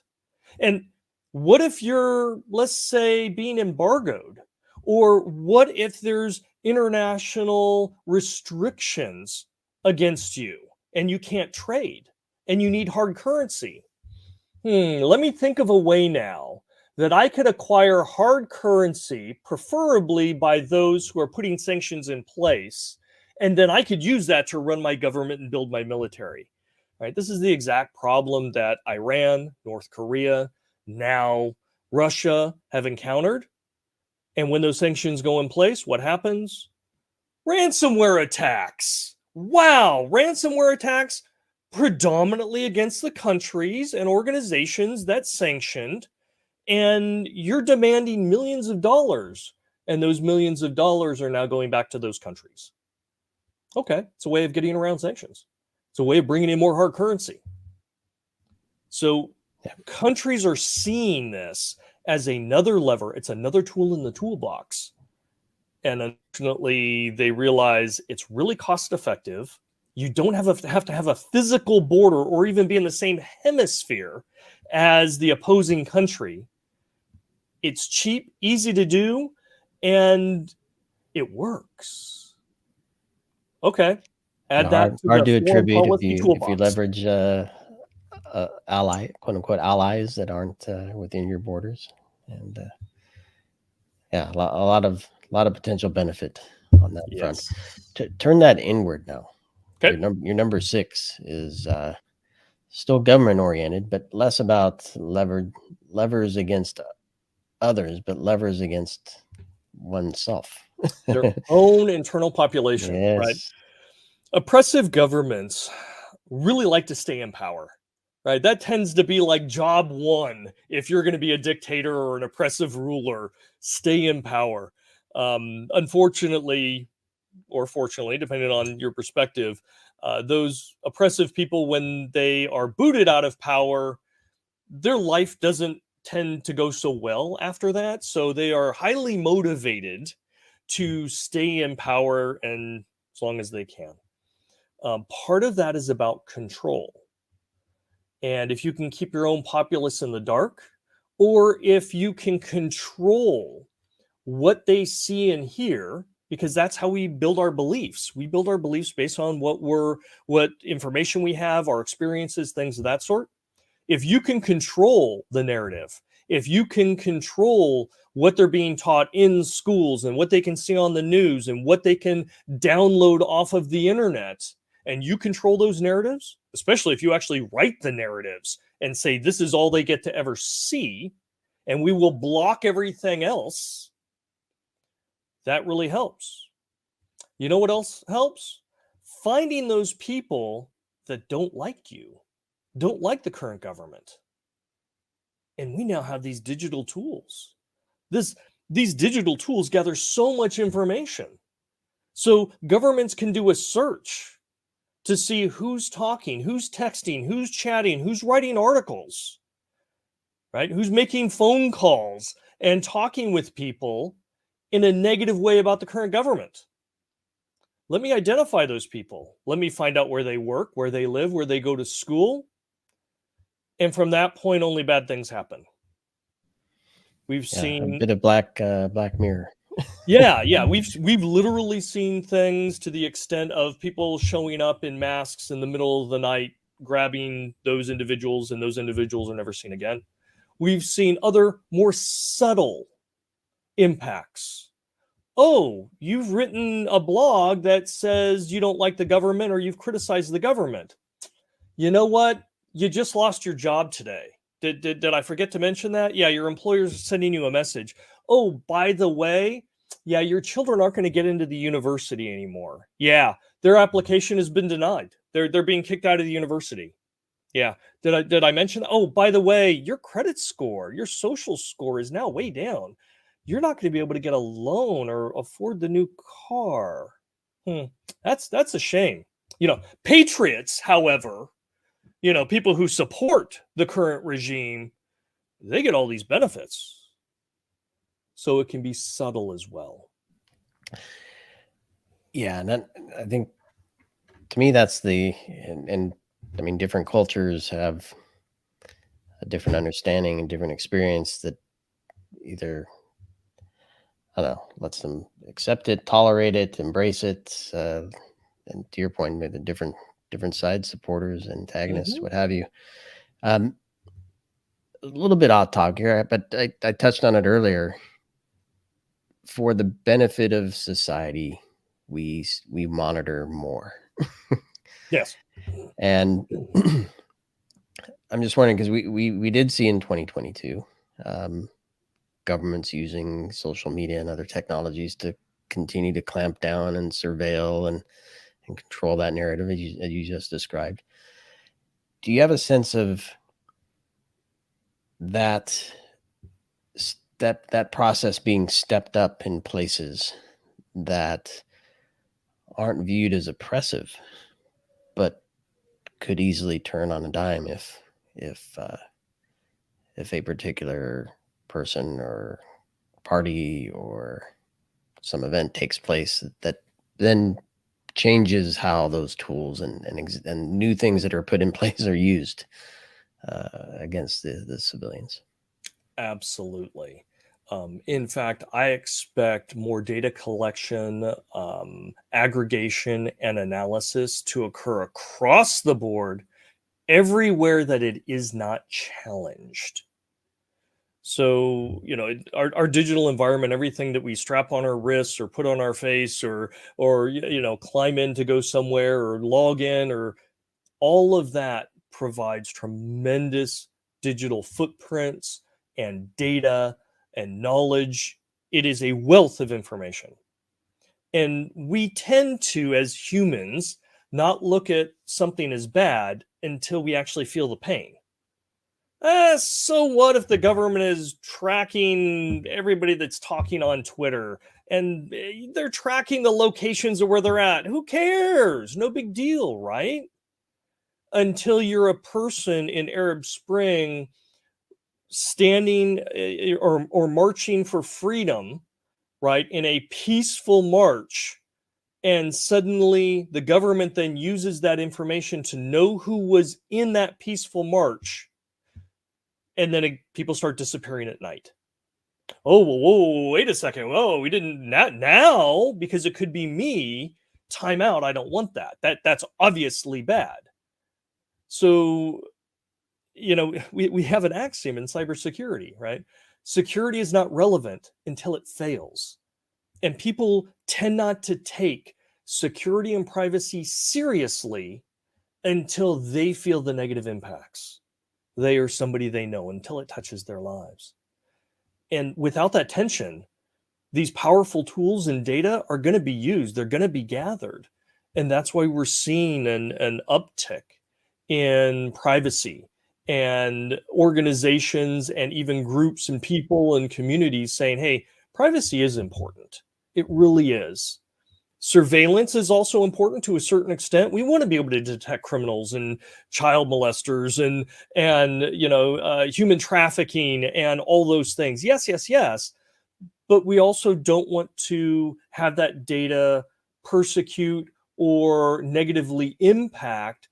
And what if you're, let's say, being embargoed? Or what if there's international restrictions against you and you can't trade and you need hard currency? Let me think of a way now that I could acquire hard currency, preferably by those who are putting sanctions in place, and then I could use that to run my government and build my military. Right? This is the exact problem that Iran, North Korea, now Russia have encountered. And when those sanctions go in place, what happens? Ransomware attacks. Wow, ransomware attacks predominantly against the countries and organizations that sanctioned, and you're demanding millions of dollars, and those millions of dollars are now going back to those countries. Okay, it's a way of getting around sanctions. It's a way of bringing in more hard currency. So countries are seeing this as another lever. It's another tool in the toolbox. And unfortunately, they realize it's really cost effective. You don't have to have a physical border or even be in the same hemisphere as the opposing country. It's cheap, easy to do, and it works. Okay. Add that to hard to the foreign attribute policy if you toolbox. leverage quote unquote allies that aren't within your borders, and a lot of potential benefit on that front. Turn that inward now. Okay. Your number 6 is still government oriented, but less about levers against others, but levers against oneself. Their own internal population, Yes. right? Oppressive governments really like to stay in power, right? That tends to be like job one. If you're going to be a dictator or an oppressive ruler, stay in power. Unfortunately, or fortunately, depending on your perspective, those oppressive people, when they are booted out of power, their life doesn't tend to go so well after that. So they are highly motivated to stay in power, and as long as they can. Part of that is about control. And if you can keep your own populace in the dark, or if you can control what they see and hear, because that's how we build our beliefs. We build our beliefs based on what information we have, our experiences, things of that sort. If you can control the narrative, if you can control what they're being taught in schools and what they can see on the news and what they can download off of the internet, and you control those narratives, especially if you actually write the narratives and say this is all they get to ever see, and we will block everything else, that really helps. You know what else helps? Finding those people that don't like you, don't like the current government. And we now have these digital tools. These digital tools gather so much information. So governments can do a search to see who's talking, who's texting, who's chatting, who's writing articles, right? Who's making phone calls and talking with people in a negative way about the current government. Let me identify those people. Let me find out where they work, where they live, where they go to school. And from that point, only bad things happen. We've seen a bit of Black Mirror. Yeah. We've literally seen things to the extent of people showing up in masks in the middle of the night, grabbing those individuals, and those individuals are never seen again. We've seen other more subtle impacts. Oh, you've written a blog that says you don't like the government or you've criticized the government. You know what? You just lost your job today. Did I forget to mention that? Yeah, your employer's sending you a message. Oh, by the way, yeah, your children aren't going to get into the university anymore. Yeah, their application has been denied. They're being kicked out of the university. Yeah. Did I mention? Oh, by the way, your credit score, your social score is now way down. You're not going to be able to get a loan or afford the new car. That's a shame. Patriots, however, people who support the current regime, they get all these benefits. So it can be subtle as well. Yeah, and I think to me that's and I mean, different cultures have a different understanding and different experience that either, I don't know, lets them accept it, tolerate it, embrace it. And to your point, maybe the different sides, supporters, antagonists, what have you. A little bit off topic here, but I touched on it earlier. For the benefit of society, we monitor more. Yes. And I'm just wondering, because we did see in 2022 governments using social media and other technologies to continue to clamp down and surveil and control that narrative as you just described. Do you have a sense of that process being stepped up in places that aren't viewed as oppressive, but could easily turn on a dime if a particular person or party or some event takes place that then changes how those tools and new things that are put in place are used against the civilians? Absolutely. In fact, I expect more data collection, aggregation, and analysis to occur across the board everywhere that it is not challenged. So, our digital environment, everything that we strap on our wrists or put on our face or climb in to go somewhere or log in, or all of that provides tremendous digital footprints and data and knowledge. It is a wealth of information. And we tend to, as humans, not look at something as bad until we actually feel the pain. So what if the government is tracking everybody that's talking on Twitter and they're tracking the locations of where they're at? Who cares? No big deal, right? Until you're a person in Arab Spring standing or marching for freedom, right, in a peaceful march, and suddenly the government then uses that information to know who was in that peaceful march, and then people start disappearing at night. Oh, whoa, wait a second. Whoa, we didn't, not now, because it could be me. Time out. I don't want that. That's obviously bad. So, we have an axiom in cybersecurity, right? Security is not relevant until it fails. And people tend not to take security and privacy seriously until they feel the negative impacts. They or somebody they know, until it touches their lives. And without that tension, these powerful tools and data are going to be used. They're going to be gathered. And that's why we're seeing an uptick in privacy, and organizations and even groups and people and communities saying, hey, privacy is important. It really is. Surveillance is also important to a certain extent. We want to be able to detect criminals and child molesters and human trafficking and all those things. Yes, yes, yes. But we also don't want to have that data persecute or negatively impact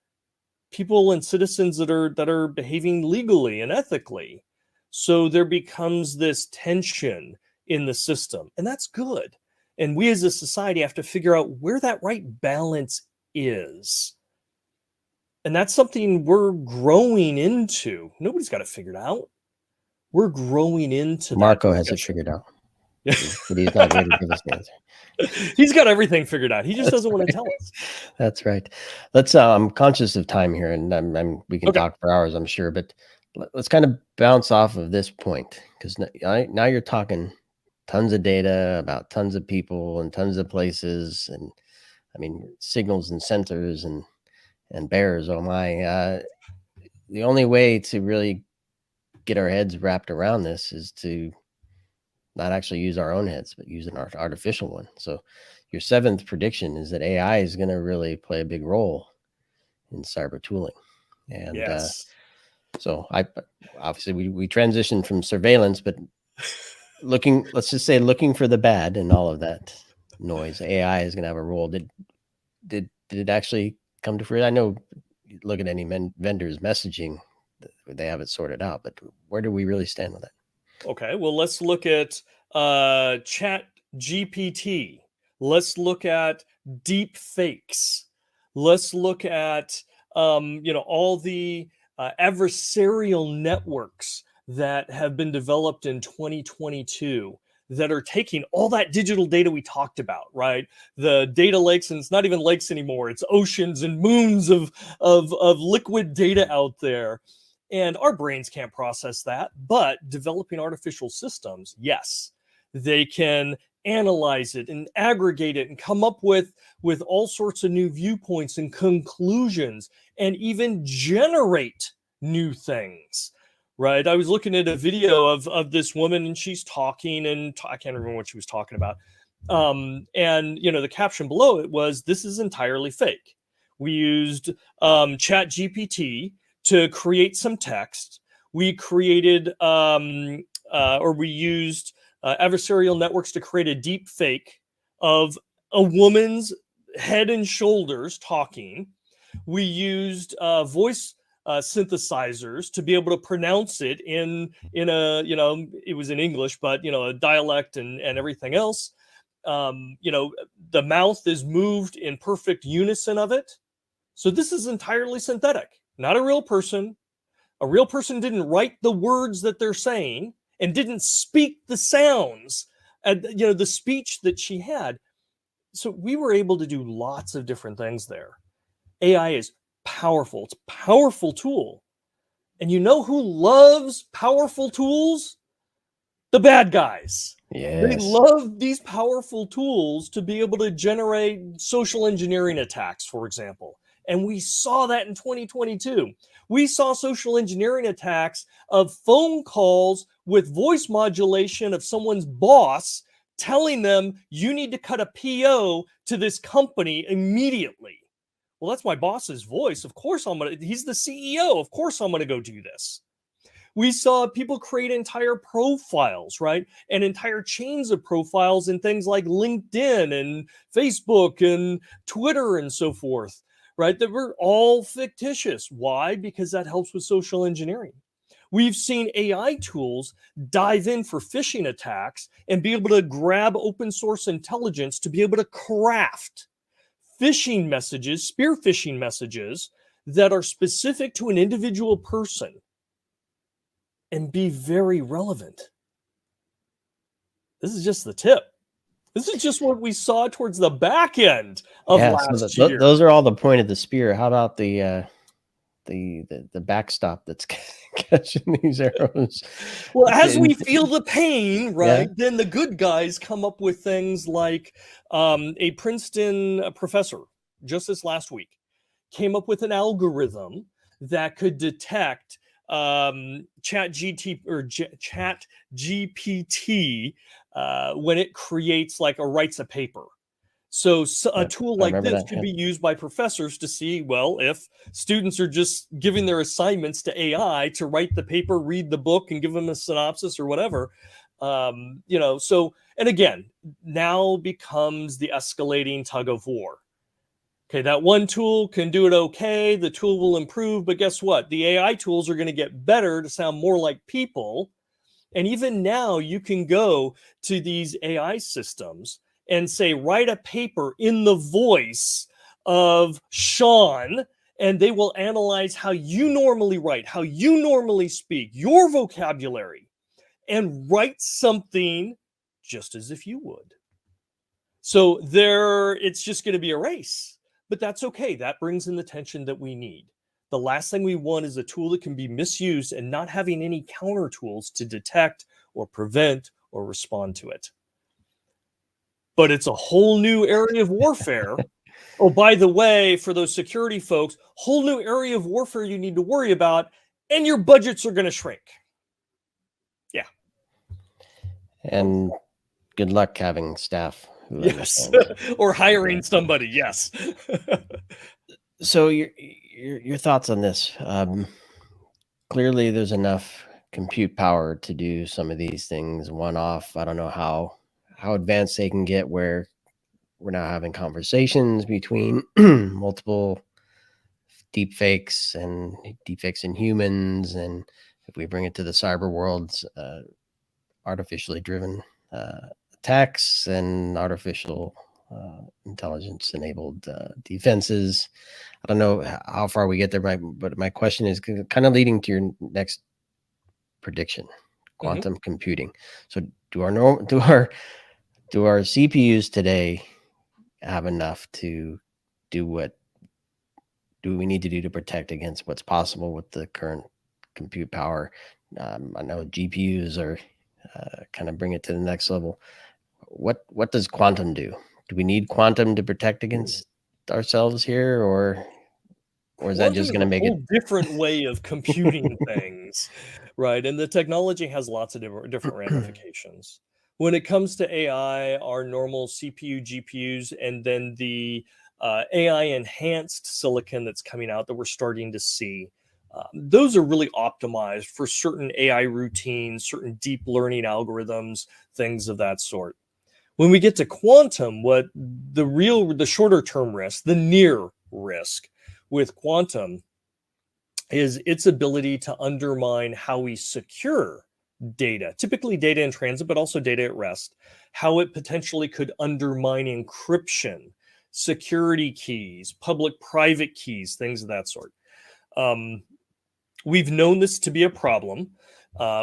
people and citizens that are behaving legally and ethically. So there becomes this tension in the system, and that's good. And we as a society have to figure out where that right balance is. And that's something we're growing into. Nobody's got it figured out. We're growing into Marco that. has it figured out. But he's not here to give us the answer. He's got everything figured out. He just doesn't want to tell us. That's right. Let's. I'm conscious of time here, and we can talk for hours, I'm sure. But let's kind of bounce off of this point, because now you're talking tons of data about tons of people and tons of places, and I mean signals and sensors and bears. Oh my! The only way to really get our heads wrapped around this is to not actually use our own heads, but use an artificial one. So your seventh prediction is that AI is going to really play a big role in cyber tooling. And yes. So obviously we transitioned from surveillance, but let's just say looking for the bad and all of that noise, AI is going to have a role. Did it actually come to fruition? I know, look at any vendors messaging, they have it sorted out, but where do we really stand with that? Okay, well, let's look at Chat GPT. Let's look at deep fakes. Let's look at all the adversarial networks that have been developed in 2022 that are taking all that digital data we talked about, right? The data lakes, and it's not even lakes anymore. It's oceans and moons of liquid data out there. And our brains can't process that, but developing artificial systems, yes, they can analyze it and aggregate it and come up with all sorts of new viewpoints and conclusions and even generate new things, right? I was looking at a video of this woman, and she's talking, and I can't remember what she was talking about. And, the caption below it was, "This is entirely fake." We used Chat GPT to create some text. We created we used adversarial networks to create a deep fake of a woman's head and shoulders talking. We used voice synthesizers to be able to pronounce it in a, it was in English, but, a dialect and everything else. The mouth is moved in perfect unison of it. So this is entirely synthetic. Not a real person. A real person didn't write the words that they're saying and didn't speak the sounds, the speech that she had. So we were able to do lots of different things there. AI is powerful. It's a powerful tool. And you know who loves powerful tools? The bad guys. Yes. They love these powerful tools to be able to generate social engineering attacks, for example. And we saw that in 2022. We saw social engineering attacks of phone calls with voice modulation of someone's boss telling them, you need to cut a PO to this company immediately. Well, that's my boss's voice. Of course he's the CEO. Of course I'm going to go do this. We saw people create entire profiles, right? And entire chains of profiles in things like LinkedIn and Facebook and Twitter and so forth, right? That were all fictitious. Why? Because that helps with social engineering. We've seen AI tools dive in for phishing attacks and be able to grab open source intelligence to be able to craft phishing messages, spear phishing messages that are specific to an individual person and be very relevant. This is just the tip. This is just what we saw towards the back end of last year. Those are all the point of the spear. How about the backstop that's catching these arrows? Well, as we feel the pain, right, then the good guys come up with things like a Princeton professor just this last week came up with an algorithm that could detect chat GPT when it creates like a writes a paper. So a tool like this could be used by professors to see, well, if students are just giving their assignments to AI to write the paper, read the book, and give them a synopsis or whatever. So, and again, now becomes the escalating tug of war. Okay, that one tool can do it okay, the tool will improve, but guess what? The AI tools are going to get better to sound more like people. And even now, you can go to these AI systems and say, write a paper in the voice of Sean, and they will analyze how you normally write, how you normally speak, your vocabulary, and write something just as if you would. So it's just going to be a race, but that's okay. That brings in the tension that we need. The last thing we want is a tool that can be misused and not having any counter tools to detect or prevent or respond to it. But it's a whole new area of warfare. Oh, by the way, for those security folks, whole new area of warfare you need to worry about, and your budgets are going to shrink. Yeah. And good luck having staff who yes, understand. or hiring somebody. Yes. So your thoughts on this? Clearly, there's enough compute power to do some of these things one off. I don't know how advanced they can get, where we're now having conversations between multiple deep fakes and deepfakes in humans, and if we bring it to the cyber worlds, artificially driven attacks and artificial intelligence enabled defenses. I don't know how far we get there, but my question is kind of leading to your next prediction: quantum computing. So do our CPUs today have enough to do what do we need to do to protect against what's possible with the current compute power? I know GPUs are kind of bring it to the next level. What does quantum do? Do we need quantum to protect against ourselves here, or is that just going to make it a different way of computing things, right? And the technology has lots of different ramifications. When it comes to AI, our normal CPU, GPUs, and then the AI enhanced silicon that's coming out that we're starting to see, those are really optimized for certain AI routines, certain deep learning algorithms, things of that sort. When we get to quantum, what the shorter term risk, the near risk with quantum is its ability to undermine how we secure data, typically data in transit, but also data at rest, how it potentially could undermine encryption, security keys, public-private keys, things of that sort. We've known this to be a problem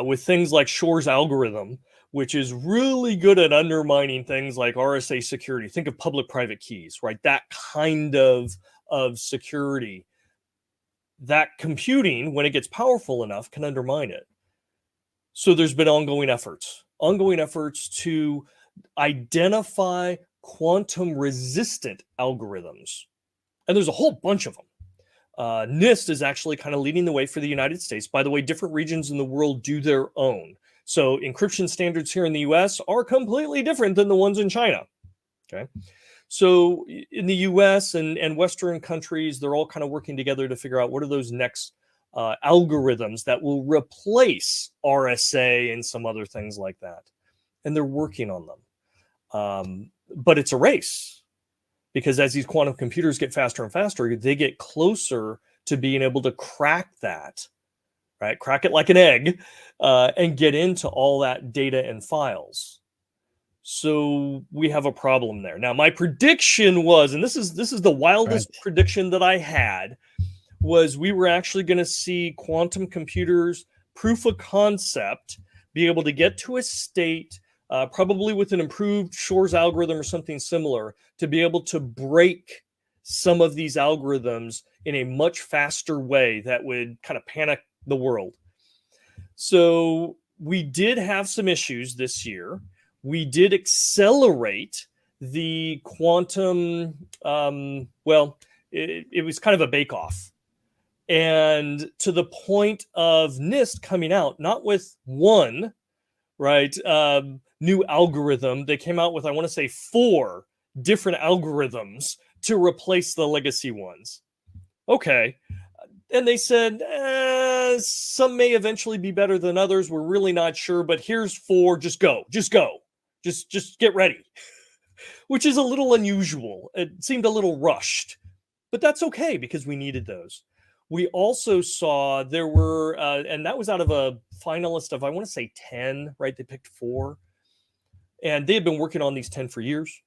with things like Shor's algorithm, which is really good at undermining things like RSA security. Think of public-private keys, right? That kind of security. That computing, when it gets powerful enough, can undermine it. So there's been ongoing efforts to identify quantum-resistant algorithms. And there's a whole bunch of them. NIST is actually kind of leading the way for the United States. By the way, different regions in the world do their own. So encryption standards here in the US are completely different than the ones in China. Okay. So in the US and Western countries, they're all kind of working together to figure out what are those next algorithms that will replace RSA and some other things like that. And they're working on them. But it's a race, because as these quantum computers get faster and faster, they get closer to being able to crack that, right? Crack it like an egg and get into all that data and files. So we have a problem there. Now, my prediction was, and this is the wildest prediction that I had, was we were actually going to see quantum computers, proof of concept, be able to get to a state, probably with an improved Shor's algorithm or something similar, to be able to break some of these algorithms in a much faster way that would kind of panic the world. So we did have some issues this year. We did accelerate the quantum, it was kind of a bake-off. And to the point of NIST coming out, not with one, right, new algorithm. They came out with, I want to say, 4 different algorithms to replace the legacy ones. Okay. And they said, some may eventually be better than others. We're really not sure, but here's 4. Just go. Just get ready. Which is a little unusual. It seemed a little rushed, but that's okay because we needed those. We also saw there were, and that was out of a finalist of, I want to say 10, right? They picked 4. And they had been working on these 10 for years.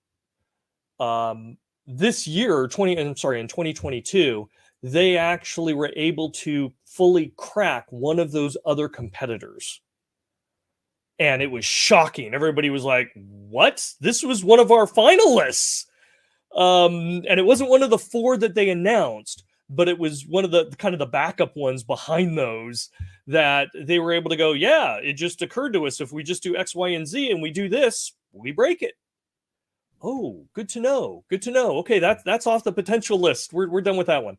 This year, in 2022, they actually were able to fully crack one of those other competitors. And it was shocking. Everybody was like, what? This was one of our finalists. And it wasn't one of the 4 that they announced, but it was one of the kind of the backup ones behind those that they were able to go, yeah, it just occurred to us. If we just do X, Y, and Z and we do this, we break it. Oh, good to know. Good to know. Okay, that's off the potential list. We're done with that one.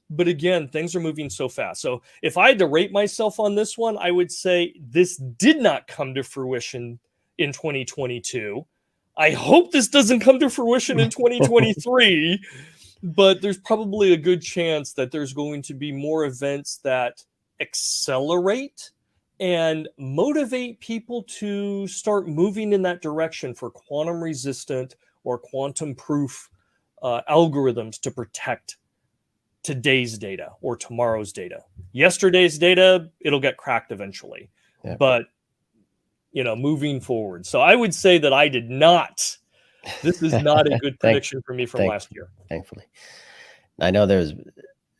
But again, things are moving so fast. So if I had to rate myself on this one, I would say this did not come to fruition in 2022. I hope this doesn't come to fruition in 2023. But there's probably a good chance that there's going to be more events that accelerate and motivate people to start moving in that direction for quantum resistant or quantum proof algorithms to protect today's data or tomorrow's data. Yesterday's data, it'll get cracked eventually. Yeah. But, moving forward. So I would say that I did not. This is not a good prediction for me from last year. Thankfully. I know there's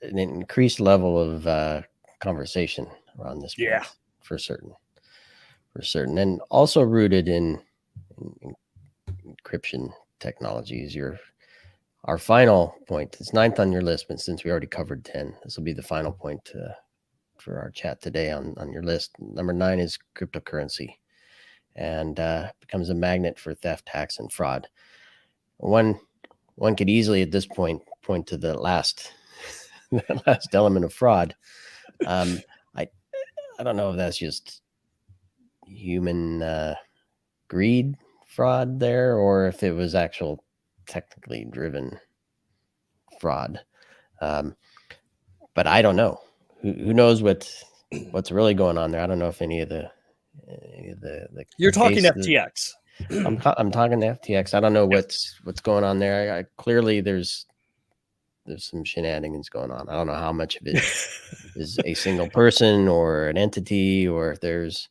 an increased level of conversation around this. Yeah. For certain. And also rooted in encryption technologies. Our final point, it's 9th on your list, but since we already covered 10, this will be the final point for our chat today on your list. Number 9 is cryptocurrency, and becomes a magnet for theft, tax, and fraud. One could easily at this point to the last element of fraud. I don't know if that's just human greed fraud there, or if it was actual technically driven fraud. But I don't know. Who knows what's really going on there? I don't know if any of the You're talking FTX. I'm talking FTX. I don't know what's going on there. Clearly there's some shenanigans going on. I don't know how much of it is a single person or an entity, or if there's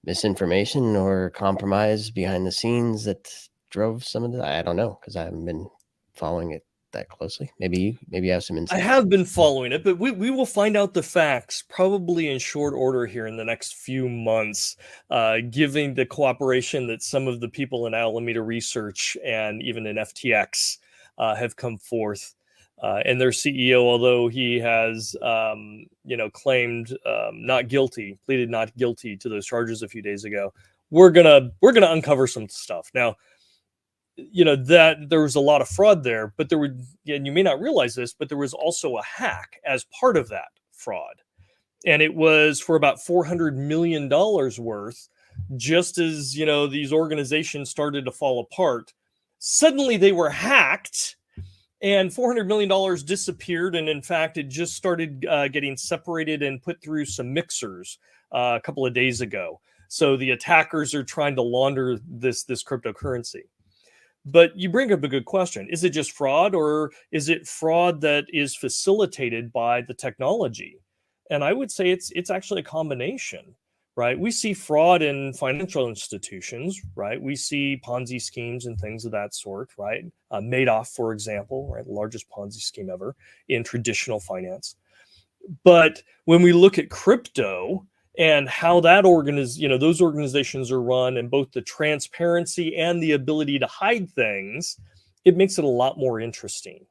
misinformation or compromise behind the scenes that drove some of that. I don't know, because I haven't been following it that closely. Maybe you have some insight. I have been following it, but we will find out the facts probably in short order here in the next few months, given the cooperation that some of the people in Alameda Research and even in FTX have come forth. And their CEO, although he has, claimed pleaded not guilty to those charges a few days ago, we're gonna uncover some stuff. Now, that there was a lot of fraud there, but and you may not realize this, but there was also a hack as part of that fraud, and it was for about $400 million worth. Just as these organizations started to fall apart, suddenly they were hacked. And $400 million disappeared. And in fact, it just started getting separated and put through some mixers a couple of days ago. So the attackers are trying to launder this cryptocurrency. But you bring up a good question. Is it just fraud, or is it fraud that is facilitated by the technology? And I would say it's actually a combination. Right? We see fraud in financial institutions, right? We see Ponzi schemes and things of that sort, right? Madoff, for example, right? The largest Ponzi scheme ever in traditional finance. But when we look at crypto and how that those organizations are run, and both the transparency and the ability to hide things, it makes it a lot more interesting.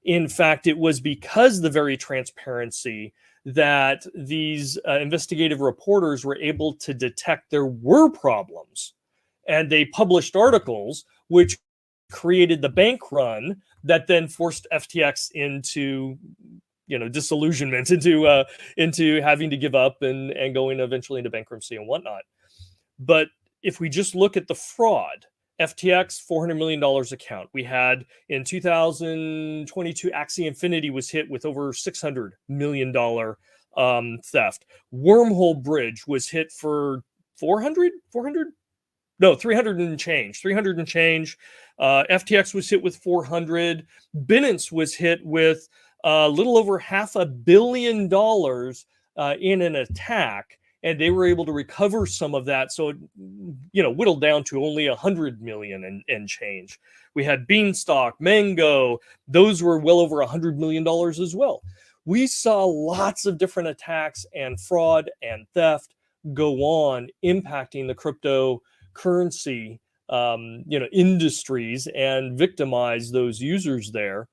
In fact, it was because the very transparency that these investigative reporters were able to detect there were problems. And they published articles which created the bank run that then forced FTX into disillusionment, into having to give up and going eventually into bankruptcy and whatnot. But if we just look at the fraud, FTX, $400 million account. We had in 2022, Axie Infinity was hit with over $600 million theft. Wormhole Bridge was hit for 300 and change. FTX was hit with 400. Binance was hit with a little over $500 million in an attack. And they were able to recover some of that. So, whittled down to only 100 million and change. We had Beanstalk, Mango. Those were well over $100 million as well. We saw lots of different attacks and fraud and theft go on, impacting the cryptocurrency, industries and victimize those users there.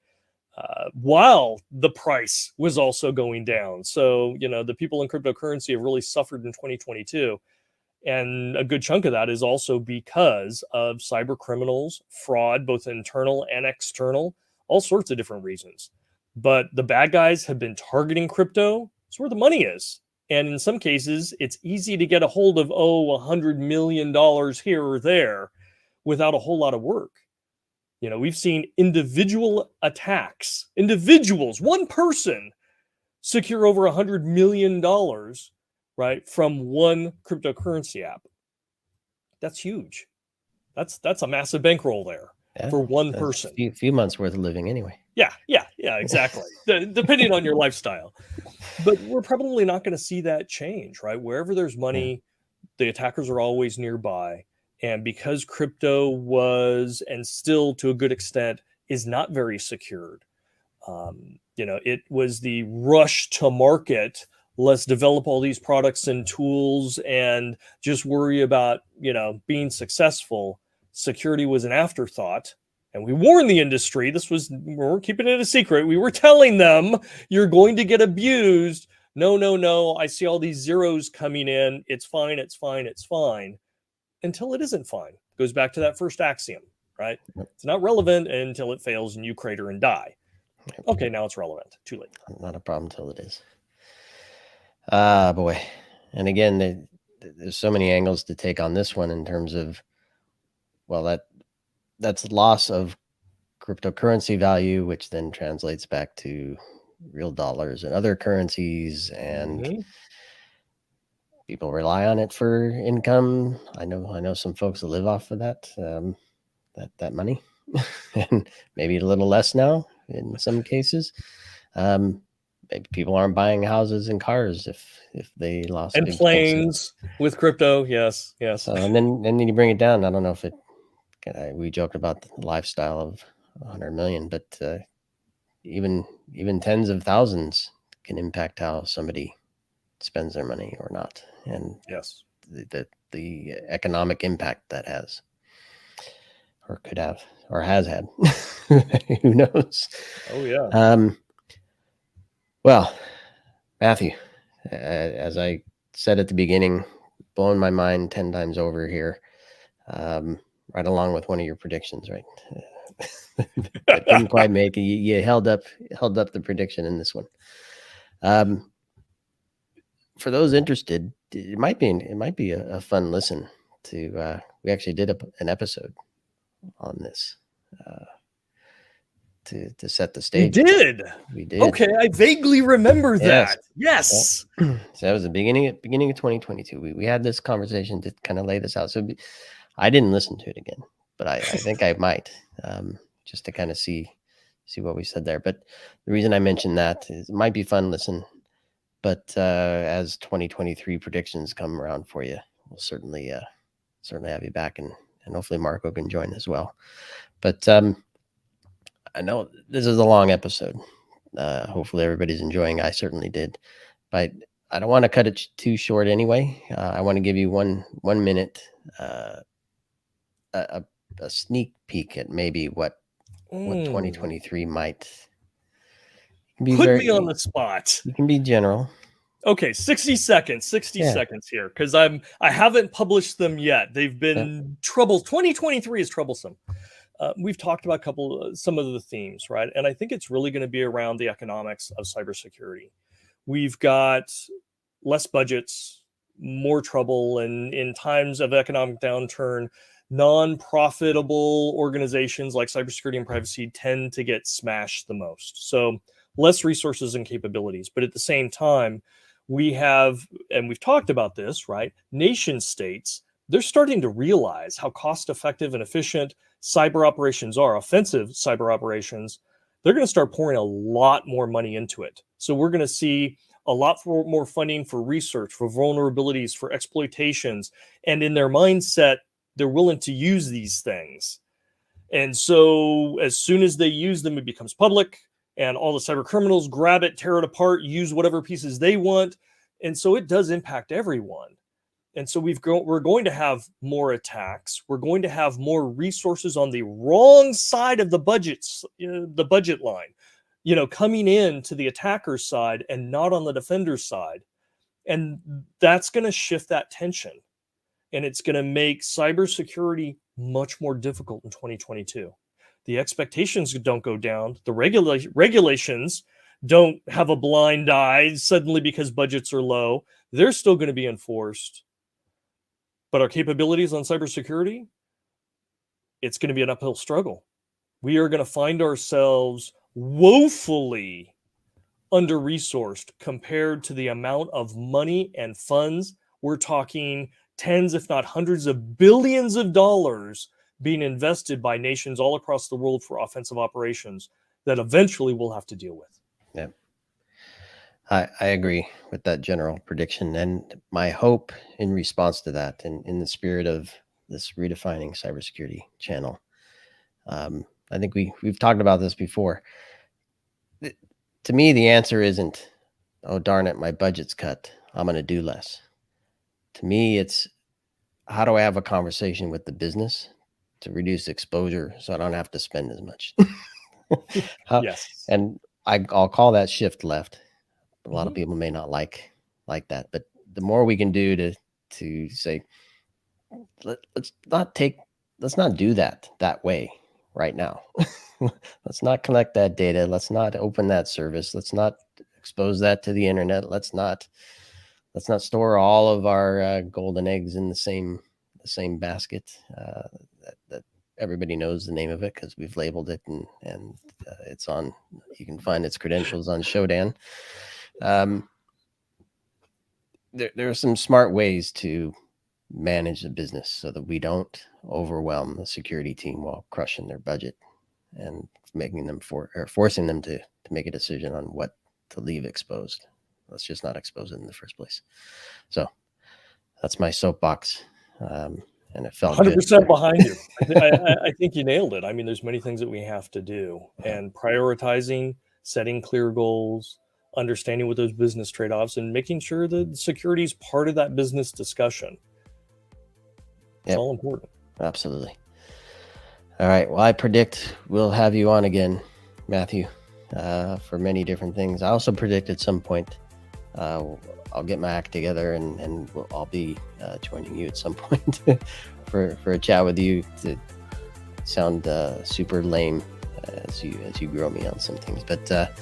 While the price was also going down. So, the people in cryptocurrency have really suffered in 2022. And a good chunk of that is also because of cyber criminals, fraud, both internal and external, all sorts of different reasons. But the bad guys have been targeting crypto. It's where the money is. And in some cases, it's easy to get a hold of, $100 million here or there without a whole lot of work. We've seen individual attacks, one person secure over $100 million, right, from one cryptocurrency app. That's huge. That's a massive bankroll there for one person. A few months worth of living anyway. Yeah, exactly. Depending on your lifestyle. But we're probably not going to see that change, right? Wherever there's money, the attackers are always nearby. And because crypto was, and still to a good extent, is not very secured, it was the rush to market. Let's develop all these products and tools and just worry about, being successful. Security was an afterthought. And we warned the industry. We weren't keeping it a secret. We were telling them, you're going to get abused. No. I see all these zeros coming in. It's fine. Until it isn't fine. Goes back to that first axiom, right? Yep. It's not relevant until it fails and you crater and die. Okay, now it's relevant. Too late. Not a problem until it is. Boy. And again, there's so many angles to take on this one in terms of, that's loss of cryptocurrency value, which then translates back to real dollars and other currencies, and people rely on it for income. I know some folks that live off of that money, and maybe a little less now in some cases. Maybe people aren't buying houses and cars if they lost, and planes with crypto. Yes. And then you bring it down. I don't know if we joked about the lifestyle of 100 million, but even tens of thousands can impact how somebody spends their money or not, and yes, the economic impact that has, or could have, or has had. Who knows? Oh yeah. Well, Matthew, as I said at the beginning, blowing my mind 10 times over here, right along with one of your predictions, right? I didn't quite make it. You held up the prediction in this one. For those interested, it might be a fun listen to. We actually did an episode on this to set the stage. We did. Okay, I vaguely remember that. Yes. So that was the beginning of 2022. We had this conversation to kind of lay this out. So I didn't listen to it again, but I think I might, just to kind of see what we said there. But the reason I mentioned that is it might be fun listen, but as 2023 predictions come around for you, we'll certainly have you back, and hopefully Marco can join as well. But I know this is a long episode. Hopefully everybody's enjoying. I certainly did, but I don't want to cut it too short anyway. I want to give you one minute, a sneak peek at maybe what 2023 might be. Put me on the spot. You can be general. Okay, 60 seconds here, because I haven't published them yet. They've been trouble. 2023 is troublesome. we've talked about some of the themes, right? And I think it's really going to be around the economics of cybersecurity. We've got less budgets, more trouble, and in times of economic downturn, non-profitable organizations like cybersecurity and privacy tend to get smashed the most. So less resources and capabilities. But at the same time, we have, and we've talked about this, right? Nation states, they're starting to realize how cost-effective and efficient cyber operations are, offensive cyber operations. They're going to start pouring a lot more money into it. So we're going to see a lot more funding for research, for vulnerabilities, for exploitations. And in their mindset, they're willing to use these things. And so as soon as they use them, it becomes public, and all the cyber criminals grab it, tear it apart, use whatever pieces they want. And so it does impact everyone. And so we're going to have more attacks. We're going to have more resources on the wrong side of the budgets, the budget line, coming in to the attacker's side and not on the defender's side. And that's going to shift that tension. And it's going to make cybersecurity much more difficult in 2022. The expectations don't go down. The regulations don't have a blind eye suddenly because budgets are low. They're still going to be enforced. But our capabilities on cybersecurity, it's going to be an uphill struggle. We are going to find ourselves woefully under-resourced compared to the amount of money and funds. We're talking tens, if not hundreds of billions of dollars being invested by nations all across the world for offensive operations that eventually we'll have to deal with. Yeah. I agree with that general prediction. And my hope in response to that, and in the spirit of this Redefining Cybersecurity channel, I think we've talked about this before. To me, the answer isn't, oh, darn it, my budget's cut, I'm going to do less. To me, it's how do I have a conversation with the business to reduce exposure so I don't have to spend as much? Yes. And I'll call that shift left. A lot of people may not like that, but the more we can do to say, let's not do that way right now. Let's not collect that data. Let's not open that service. Let's not expose that to the internet. Let's not store all of our golden eggs in the same basket that everybody knows the name of it because we've labeled it and it's on. You can find its credentials on Shodan. There are some smart ways to manage the business so that we don't overwhelm the security team while crushing their budget and forcing them to make a decision on what to leave exposed. Let's just not expose it in the first place. So that's my soapbox. And it felt 100% behind you. I think you nailed it. I mean, there's many things that we have to do, and prioritizing, setting clear goals, understanding what those business trade-offs, and making sure that security is part of that business discussion. It's all important. Absolutely. All right. Well, I predict we'll have you on again, Matthew, for many different things. I also predict at some point I'll get my act together and I'll be joining you at some point for a chat with you to sound super lame as you grow me on some things. But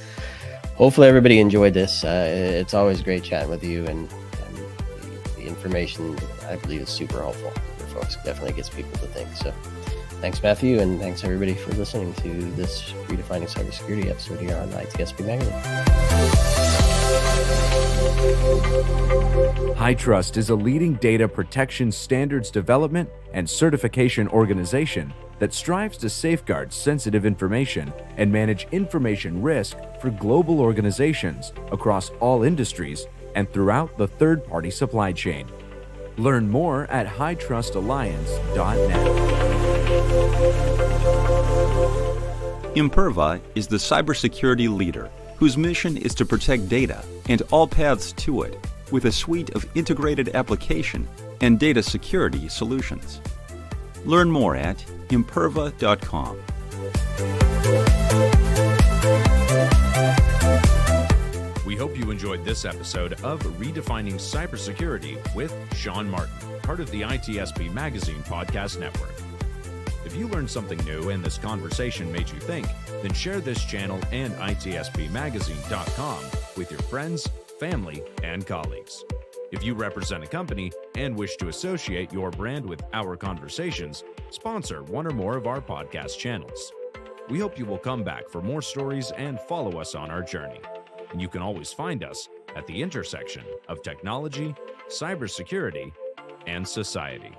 hopefully everybody enjoyed this. It's always great chatting with you, and the information I believe is super helpful for folks. Definitely gets people to think. So thanks, Matthew, and thanks everybody for listening to this Redefining Cybersecurity episode here on ITSPmagazine. HITRUST is a leading data protection standards development and certification organization that strives to safeguard sensitive information and manage information risk for global organizations across all industries and throughout the third-party supply chain. Learn more at hightrustalliance.net. Imperva is the cybersecurity leader whose mission is to protect data and all paths to it with a suite of integrated application and data security solutions. Learn more at imperva.com. We hope you enjoyed this episode of Redefining Cybersecurity with Sean Martin, part of the ITSP Magazine podcast network. If If you learned something new and this conversation made you think, then share this channel and ITSPmagazine.com with your friends, family, and colleagues. If you represent a company and wish to associate your brand with our conversations, sponsor one or more of our podcast channels. We hope you will come back for more stories and follow us on our journey. And you can always find us at the intersection of technology, cybersecurity, and society.